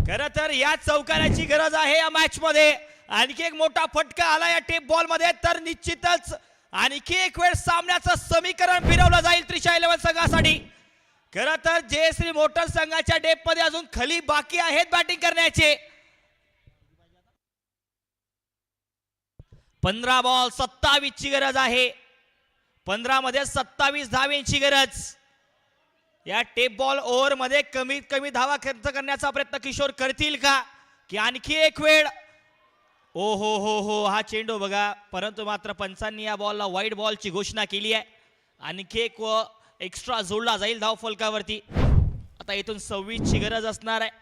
खरं तर या चौकाराची गरज आहे या मॅच मध्ये. आणखी एक मोठा फटका आला या टेप बॉल मध्ये तर निश्चितच आणखी एक वेळ सामन्याचं समीकरण फिरवलं जाईल त्रिशा 11 संघासाठी. खरं तर जयश्री मोटर्स संघाच्या डेप मध्ये अजून खली बाकी आहेत बॅटिंग करण्याचे. 15 बॉल 27 ची गरज आहे. 15 मध्ये 27 धावेंची गरज. या टेप बॉल ओव्हर मध्ये कमीत कमी धावा खर्च करण्याचा प्रयत्न किशोर करतील का, की आणखी एक वेळ? ओ हो हो हो, हा चेंडू बघा. परंतु मात्र पंचांनी या बॉलला वाईड बॉलची घोषणा केली आहे. आणखी एक एक्स्ट्रा जोडला जाईल धाव फलकावरती. आता इथून 26 ची गरज असणार आहे.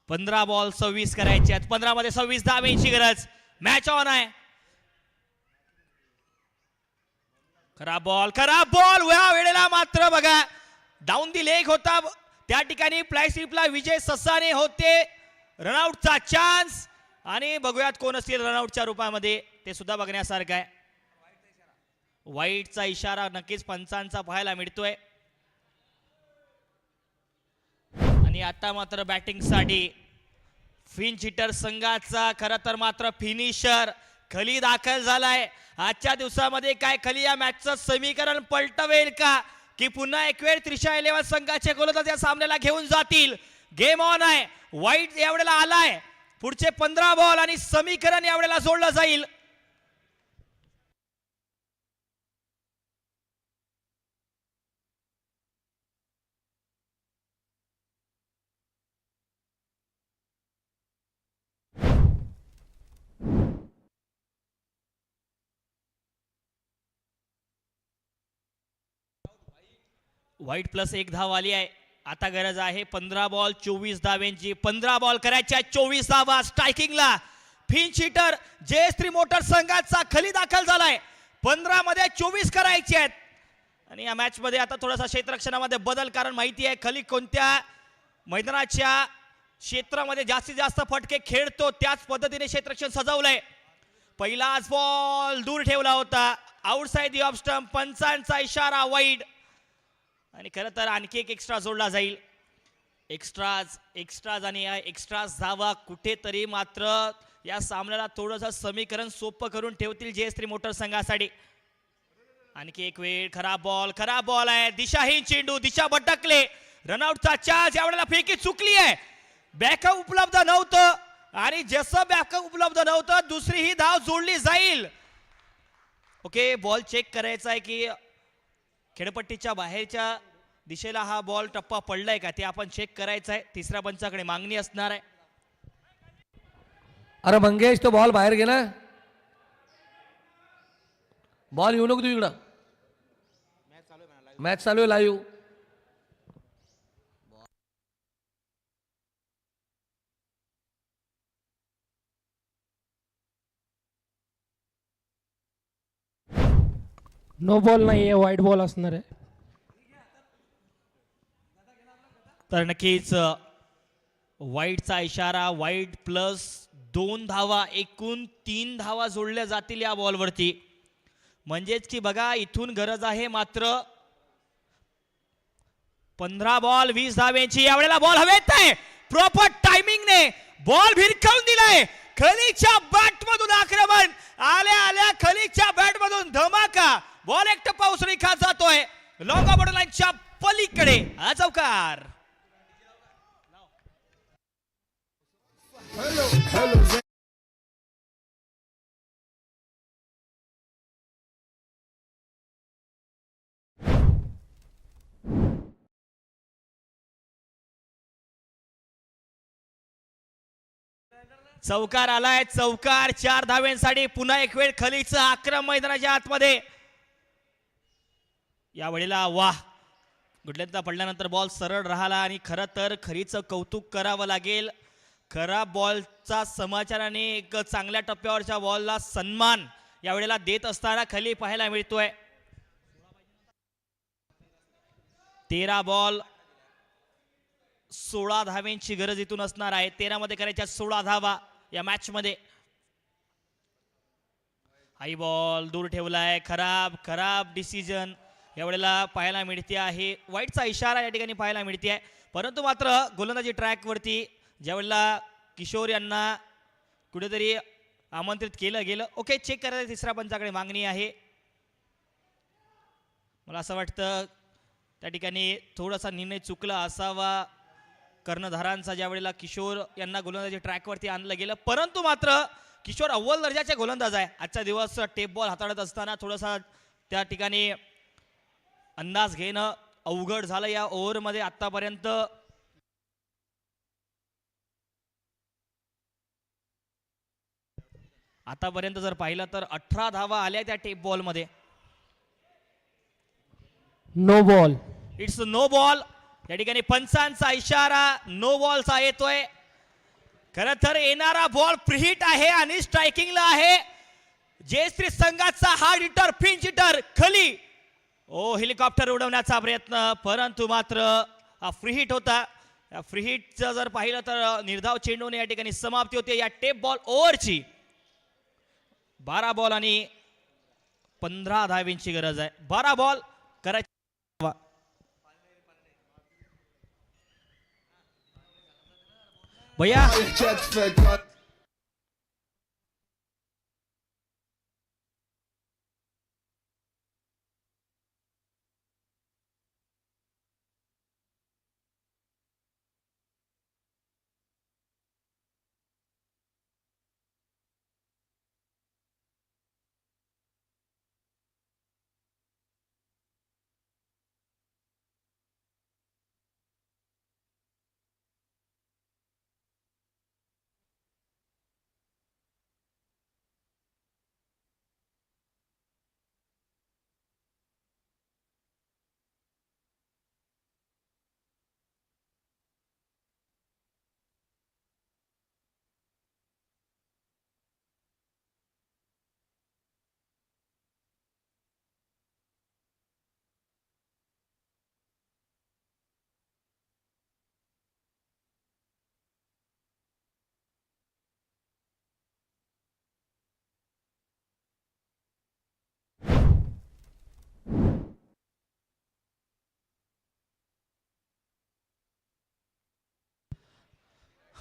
15 बॉल 26 करायचे आहेत. 15 मध्ये 26 धावेंची गरज. मॅच ऑन आहे. खराब बॉल या वेळेला मात्र बघा डाऊन दी लेग होता. त्या ठिकाणी प्लायस्लिपला विजय ससाने होते. रनआउटचा चान्स आणि बघूयात कोण असतील रनआउटच्या रूपामध्ये, ते सुद्धा बघण्यासारखं आहे. वाईटचा इशारा नक्कीच पंचांचा पाहायला मिळतोय. आणि आता मात्र बॅटिंगसाठी फिंच हिटर संघाचा खरं तर मात्र फिनिशर खली दाखल झालाय. आजच्या दिवसामध्ये काय खली या मॅचचं समीकरण पलटवेल का, की पुन्हा एक वेळ त्रिशा 11 संघाचे गोलंदाज या सामन्याला घेऊन जातील? गेम ऑन आहे. वाईट यावेळेला आलाय. पुढचे 15 बॉल आणि समीकरण यावेळेला जोडलं जाईल. व्हाईट प्लस 1 धाव आली आहे. आता गरज आहे 15 बॉल 24 धावेंची. 15 बॉल करायच्या 24 धावा. स्ट्रायकिंगला फिंच हिटर जयश्री मोटर संघाचा खली दाखल झालाय. 15 मध्ये 24 करायचे आहेत. आणि या मॅच मध्ये आता थोडासा क्षेत्ररक्षणामध्ये बदल, कारण माहिती आहे खली कोणत्या मैदानाच्या क्षेत्रामध्ये जास्तीत जास्त फटके खेळतो त्याच पद्धतीने क्षेत्ररक्षण सजवलंय. पहिलाच बॉल दूर ठेवला होता आउटसाइड दी ऑफ स्टंप. पंचांचा इशारा वाईड. आणि खरं तर आणखी एक एक्स्ट्रा जोडला जाईल. एक्स्ट्राज आणि या एक्स्ट्राज धावा कुठेतरी मात्र या सामन्याला थोडंसं समीकरण सोपं करून ठेवतील जयश्री मोटर संघासाठी. आणखी एक वेळ. खराब बॉल आहे. दिशाहीन चेंडू, दिशा भटकले. रनआउटचा चान्स. यावेळेला फेकी चुकली आहे. बॅकअप उपलब्ध नव्हतं आणि जसं बॅकअप उपलब्ध नव्हतं दुसरी ही धाव जोडली जाईल. ओके, बॉल चेक करायचा आहे की खेळपट्टीच्या बाहेरच्या दिशेला हा बॉल टप्पा पडलाय का ते आपण चेक करायचं आहे. तिसऱ्या पंचाकडे मागणी असणार आहे. अरे मंगेश, तो बॉल बाहेर गेला. बॉल येऊ नको तू इकडं. मॅच चालू आहे लाईव्ह. नो बॉल नाही आहे, वाईट बॉल असणार आहे. तर नक्कीच वाईटचा इशारा, वाईट प्लस 2 धावा, एकूण 3 धावा जोडल्या जातील या बॉलवरती. म्हणजेच की बघा इथून गरज आहे मात्र 15 बॉल 20 धावेची. यावेळेला बॉल हवेत आहे, प्रॉपर टायमिंगने बॉल भिरकावून दिलाय. खलीच्या बॅट मधून आक्रमण, आल्या आल्या खलीच्या बॅट मधून धमाका. बॉल एक टप्पा उसळी खात जातोय लॉंग बॉर्डर लाईनच्या पलीकडे. हा चौकार. चौकार आलाय, चौकार 4 धाव्यांसाठी. पुन्हा एक वेळ खलीचं आक्रमण मैदानाच्या आतमध्ये. या वेळेला वाह, गुडल्यांदा पडल्यानंतर बॉल सरळ राहिला आणि खरं तर खरीचं कौतुक करावं लागेल. खरा बॉलचा समाचाराने एक चांगल्या टप्प्यावरच्या बॉलला सन्मान यावेळेला देत असताना खली पाहायला मिळतोय. 13 बॉल 16 धाव्यांची गरज इथून असणार आहे. 13 मध्ये करायच्या 16 धावा या मॅच मध्ये. हाई बॉल दूर ठेवलाय, खराब खराब डिसिजन यावेळेला पाहायला मिळते आहे. वाईटचा इशारा या ठिकाणी पाहायला मिळते आहे. परंतु मात्र गोलंदाजी ट्रॅकवरती ज्यावेळेला किशोर यांना कुठेतरी आमंत्रित केलं गेलं. ओके, चेक करायला तिसऱ्या पंचाकडे मागणी आहे. मला असं वाटतं त्या ठिकाणी थोडासा निर्णय चुकला असावा कर्णधारांचा, ज्या वेळेला किशोर यांना गोलंदाजी ट्रॅकवरती आणलं गेलं. परंतु मात्र किशोर अव्वल दर्जाचे गोलंदाज आहे. आजचा दिवस टेप बॉल हाताळत असताना थोडासा त्या ठिकाणी अंदाज घेणं अवघड झालं या ओव्हरमध्ये. आतापर्यंत जर पाहिलं तर 18 धावा आल्या त्या टेप बॉलमध्ये. No ball. It's no ball. या ठिकाणी पंचांचा इशारा नो बॉलचा येतोय. खरं तर येणारा बॉल प्रीहिट आहे आणि स्ट्रायकिंगला आहे. जयश्री संघाचा हार्ड हिटर, पिंच हिटर खली. हेलिकॉप्टर उडवण्याचा प्रयत्न, परंतु मात्र हा फ्री हिट होता. या फ्री हिटचं जर पाहिलं तर निर्धाव चेंडूने या ठिकाणी समाप्ती होते या टेप बॉल ओव्हरची. 12 बॉल आणि 15 धावेंची गरज आहे. 12 बॉल करायची. भैया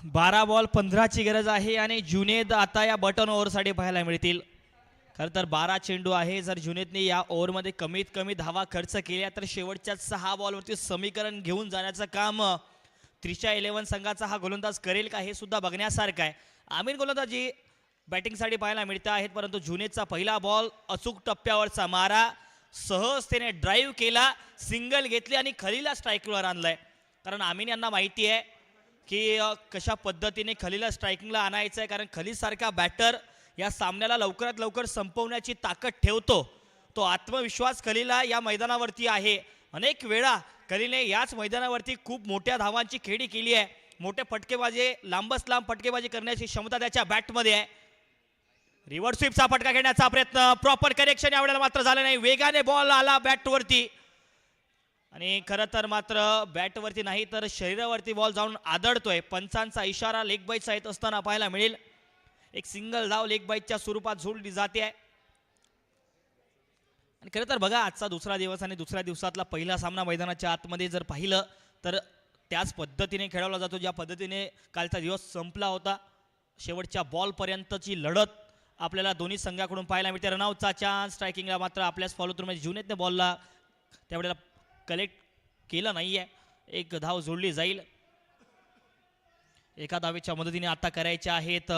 12 बॉल 15ची गरज आहे आणि जुनेद आता या बटन ओव्हरसाठी पाहायला मिळतील. खरं तर 12 चेंडू आहे. जर जुनेदने या ओव्हरमध्ये कमीत कमी धावा खर्च केल्या तर शेवटच्या 6 बॉलवरती समीकरण घेऊन जाण्याचं काम त्रिशा 11 संघाचा हा गोलंदाज करेल का हे सुद्धा बघण्यासारखं आहे. आमिर गोलंदाजी बॅटिंगसाठी पाहायला मिळत आहेत, परंतु जुनेदचा पहिला बॉल अचूक टप्प्यावरचा मारा, सहजतेने ड्राईव्ह केला, सिंगल घेतली आणि खलीला स्ट्राईकवर आणलाय. कारण आमिर यांना माहिती आहे की कशा पद्धतीने खलीला स्ट्रायकिंगला आणायचं आहे. कारण खलीसारखा बॅटर या सामन्याला लवकरात लवकर संपवण्याची ताकद ठेवतो. तो आत्मविश्वास खलीला या मैदानावरती आहे. अनेक वेळा खलीने याच मैदानावरती खूप मोठ्या धावांची खेळी केली आहे. मोठे फटकेबाजी, लांबच लांब फटकेबाजी करण्याची क्षमता त्याच्या बॅटमध्ये आहे. रिव्हर्स स्वीपचा फटका घेण्याचा प्रयत्न, प्रॉपर करेक्शन यावेळेला मात्र झालं नाही. वेगाने बॉल आला बॅटवरती आणि खरं तर मात्र बॅटवरती नाही तर शरीरावरती बॉल जाऊन आदळतोय. पंचांचा इशारा लेग बाईटचा येत असताना पाहायला मिळेल. एक सिंगल धाव लेग बाईटच्या स्वरूपात जोडली जाते आहे. आणि खरं तर बघा, आजचा दुसरा दिवस आणि दुसऱ्या दिवसातला पहिला सामना मैदानाच्या आतमध्ये जर पाहिलं तर त्याच पद्धतीने खेळवला जातो ज्या पद्धतीने कालचा दिवस संपला होता. शेवटच्या बॉलपर्यंतची लढत आपल्याला दोन्ही संघाकडून पाहायला मिळते. रनआउटचा चान्स, स्ट्रायकिंगला मात्र आपल्याच फॉलो थ्रू मध्ये जुनेतने बॉलला त्यावेळेला कलेक्ट केलं नाही आहे. एक धाव जोडली जाईल. एका धावेच्या मदतीने आता करायच्या आहेत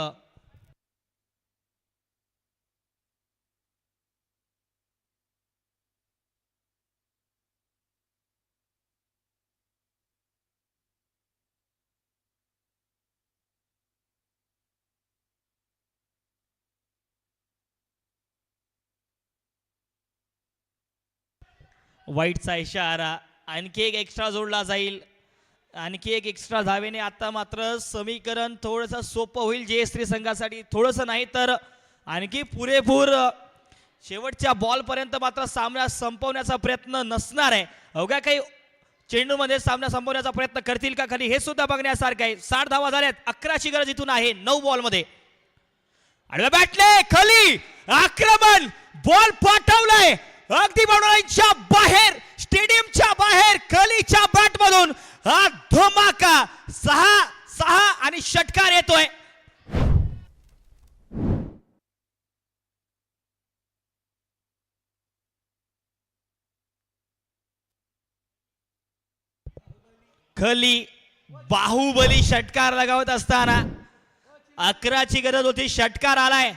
वाईटचा इशारा. आणखी एक एक्स्ट्रा जोडला जाईल. आणखी एक एक्स्ट्रा धावेने आता मात्र समीकरण थोडंसं सोपं होईल जयश्री संघासाठी. थोडंसं नाही तर आणखी पुरेपूर शेवटच्या बॉलपर्यंत मात्र सामना संपवण्याचा प्रयत्न नसणार आहे. अवघ्या काही चेंडूमध्ये सामना संपवण्याचा प्रयत्न करतील का खाली हे सुद्धा बघण्यासारखं आहे. 60 धावा झाल्यात. 11ची गरज इथून आहे 9 बॉलमध्ये. आडव्या बॅटले खाली आक्रमण, बॉल पाठवलाय अगदी बाउंड्रीच्या बाहेर, स्टेडियमच्या बाहेर. खलीच्या बॅटमधून हा धमाका 6 आणि षटकार येतोय. खली बाहुबली षटकार लगावत असताना 11ची गरज होती. षटकार आलाय.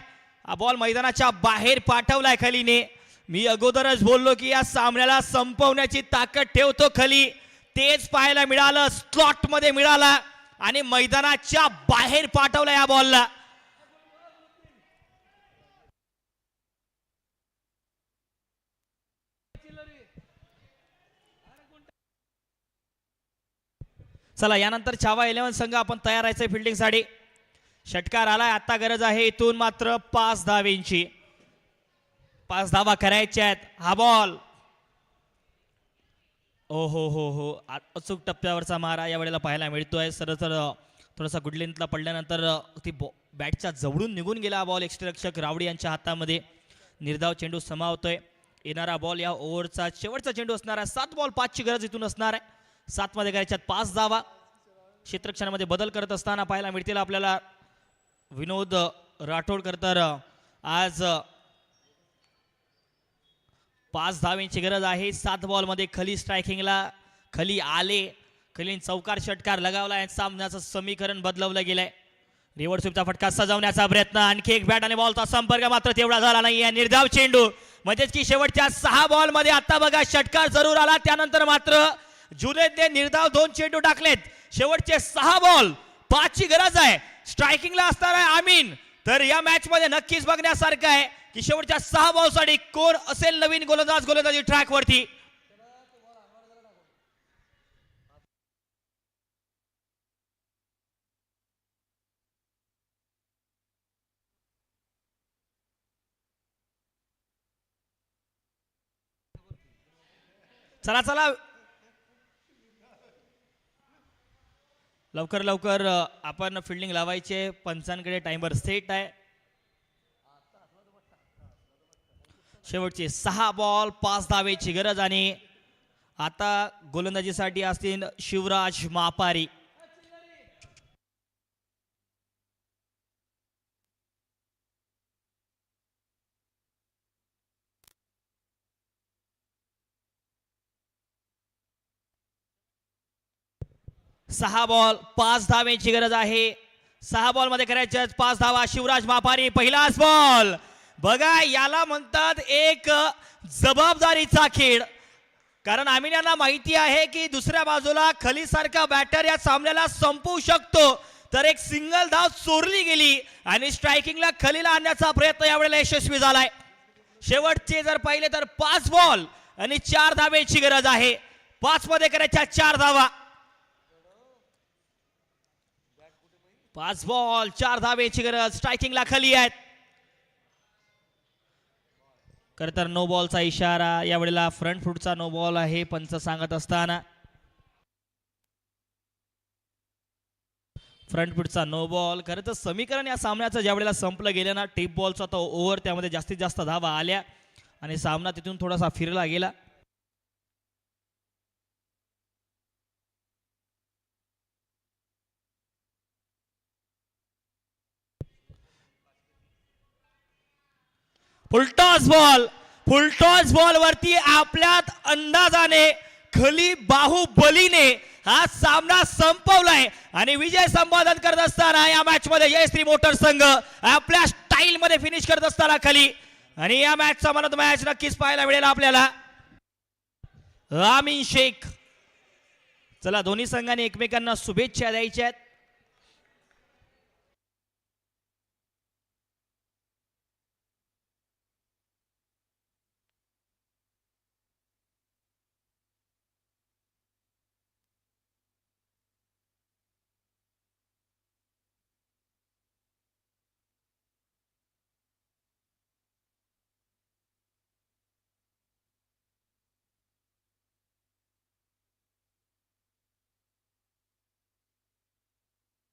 हा बॉल मैदानाच्या बाहेर पाठवलाय खलीने. मी अगोदरच बोललो की या सामन्याला संपवण्याची ताकद ठेवतो खली. तेच पाहायला मिळालं. स्लॉट मध्ये मिळाला आणि मैदानाच्या बाहेर पाठवला या बॉलला. चला यानंतर छावा 11 संघ आपण तयार आहे फिल्डिंगसाठी. षटकार आलाय. आता गरज आहे इथून मात्र 5 धावेंची. 5 धावा करायच्या आहेत. हा बॉल ओ हो अचूक टप्प्यावरचा मारा या वेळेला पाहायला मिळतोय. सरळ थोडासा गुडलेंथला पडल्यानंतर ती बॅटच्या जवळून निघून गेला बॉल. एक्स्ट्रारक्षक रावडी यांच्या हातामध्ये निर्धाव चेंडू समावतोय. येणारा बॉल या ओव्हरचा शेवटचा चेंडू असणार आहे. 7 बॉल 5ची गरज इथून असणार आहे. 7 मध्ये करायच्यात 5 धावा. क्षेत्रक्षणामध्ये बदल करत असताना पाहायला मिळतील आपल्याला. विनोद राठोडकर तर आज 5 धावेंची गरज आहे. 7 बॉलमध्ये खली स्ट्रायकिंगला. खली आले. खलीन चौकार षटकार लगावला आहे. सामन्याचं समीकरण बदलवलं गेलंय. रिव्हर्स स्वीपचा फटका सजवण्याचा प्रयत्न. आणखी एक बॅट आणि बॉलचा संपर्क मात्र तेवढा झाला नाही. निर्धाव चेंडू म्हणजेच की शेवटच्या 6 बॉलमध्ये आता बघा षटकार जरूर आला. त्यानंतर मात्र जुनेदने निर्धाव 2 चेंडू टाकलेत. शेवटचे 6 बॉल 5ची गरज आहे. स्ट्रायकिंगला असणार आहे आमीन. तर या मॅच मध्ये नक्कीच बघण्यासारखं आहे की शेवटच्या 6 बॉलसाठी कोण असेल नवीन गोलंदाजी ट्रॅकवरती. चला लवकर आपण फिल्डिंग लावायचे. पंचांकडे टाइमर सेट आहे. शेवटचे 6 बॉल 5 धावेची गरज आणि आता गोलंदाजीसाठी असतील शिवराज मापारी. सहा बॉल 5 धावेची गरज आहे. 6 बॉल मध्ये करायचे 5 धावा. शिवराज मापारी पहिलाच बॉल. बघा याला म्हणतात एक जबाबदारीचा खेळ. कारण आम्ही यांना माहिती आहे की दुसऱ्या बाजूला खली सारखा बॅटर या सामन्याला संपवू शकतो. तर एक सिंगल धाव चोरली गेली आणि स्ट्रायकिंगला खलीला आणण्याचा प्रयत्न यावेळेला यशस्वी झालाय. शेवटचे जर पाहिले तर 5 बॉल आणि 4 धावेची गरज आहे. 5 मध्ये करायच्या 4 धावा. 5 बॉल 4 धावेची गरज. स्ट्रायकिंगला खाली आहेत. खरं तर नो बॉलचा इशारा यावेळेला फ्रंट फूटचा नो बॉल आहे पंच सांगत असताना. फ्रंट फूटचा नो बॉल. खरं तर समीकरण या सामन्याचं ज्या वेळेला संपलं गेलं ना, टिप बॉलचा तो ओव्हर, त्यामध्ये जास्तीत जास्त धावा आल्या आणि सामना तिथून थोडासा फिरला गेला. फुलटॉस बॉल वरती आपल्या अंदाजाने खली बाहुबलीने हा सामना संपवलाय आणि विजय संपादन करत असताना या मॅच मध्ये जयश्री मोटर संघ आपल्या स्टाईल मध्ये फिनिश करत असताना खाली. आणि या मॅचचा मनोरंजक मॅच नक्कीच पाहायला मिळेल आपल्याला. आमीन शेख. चला दोन्ही संघांनी एकमेकांना शुभेच्छा द्यायच्या आहेत.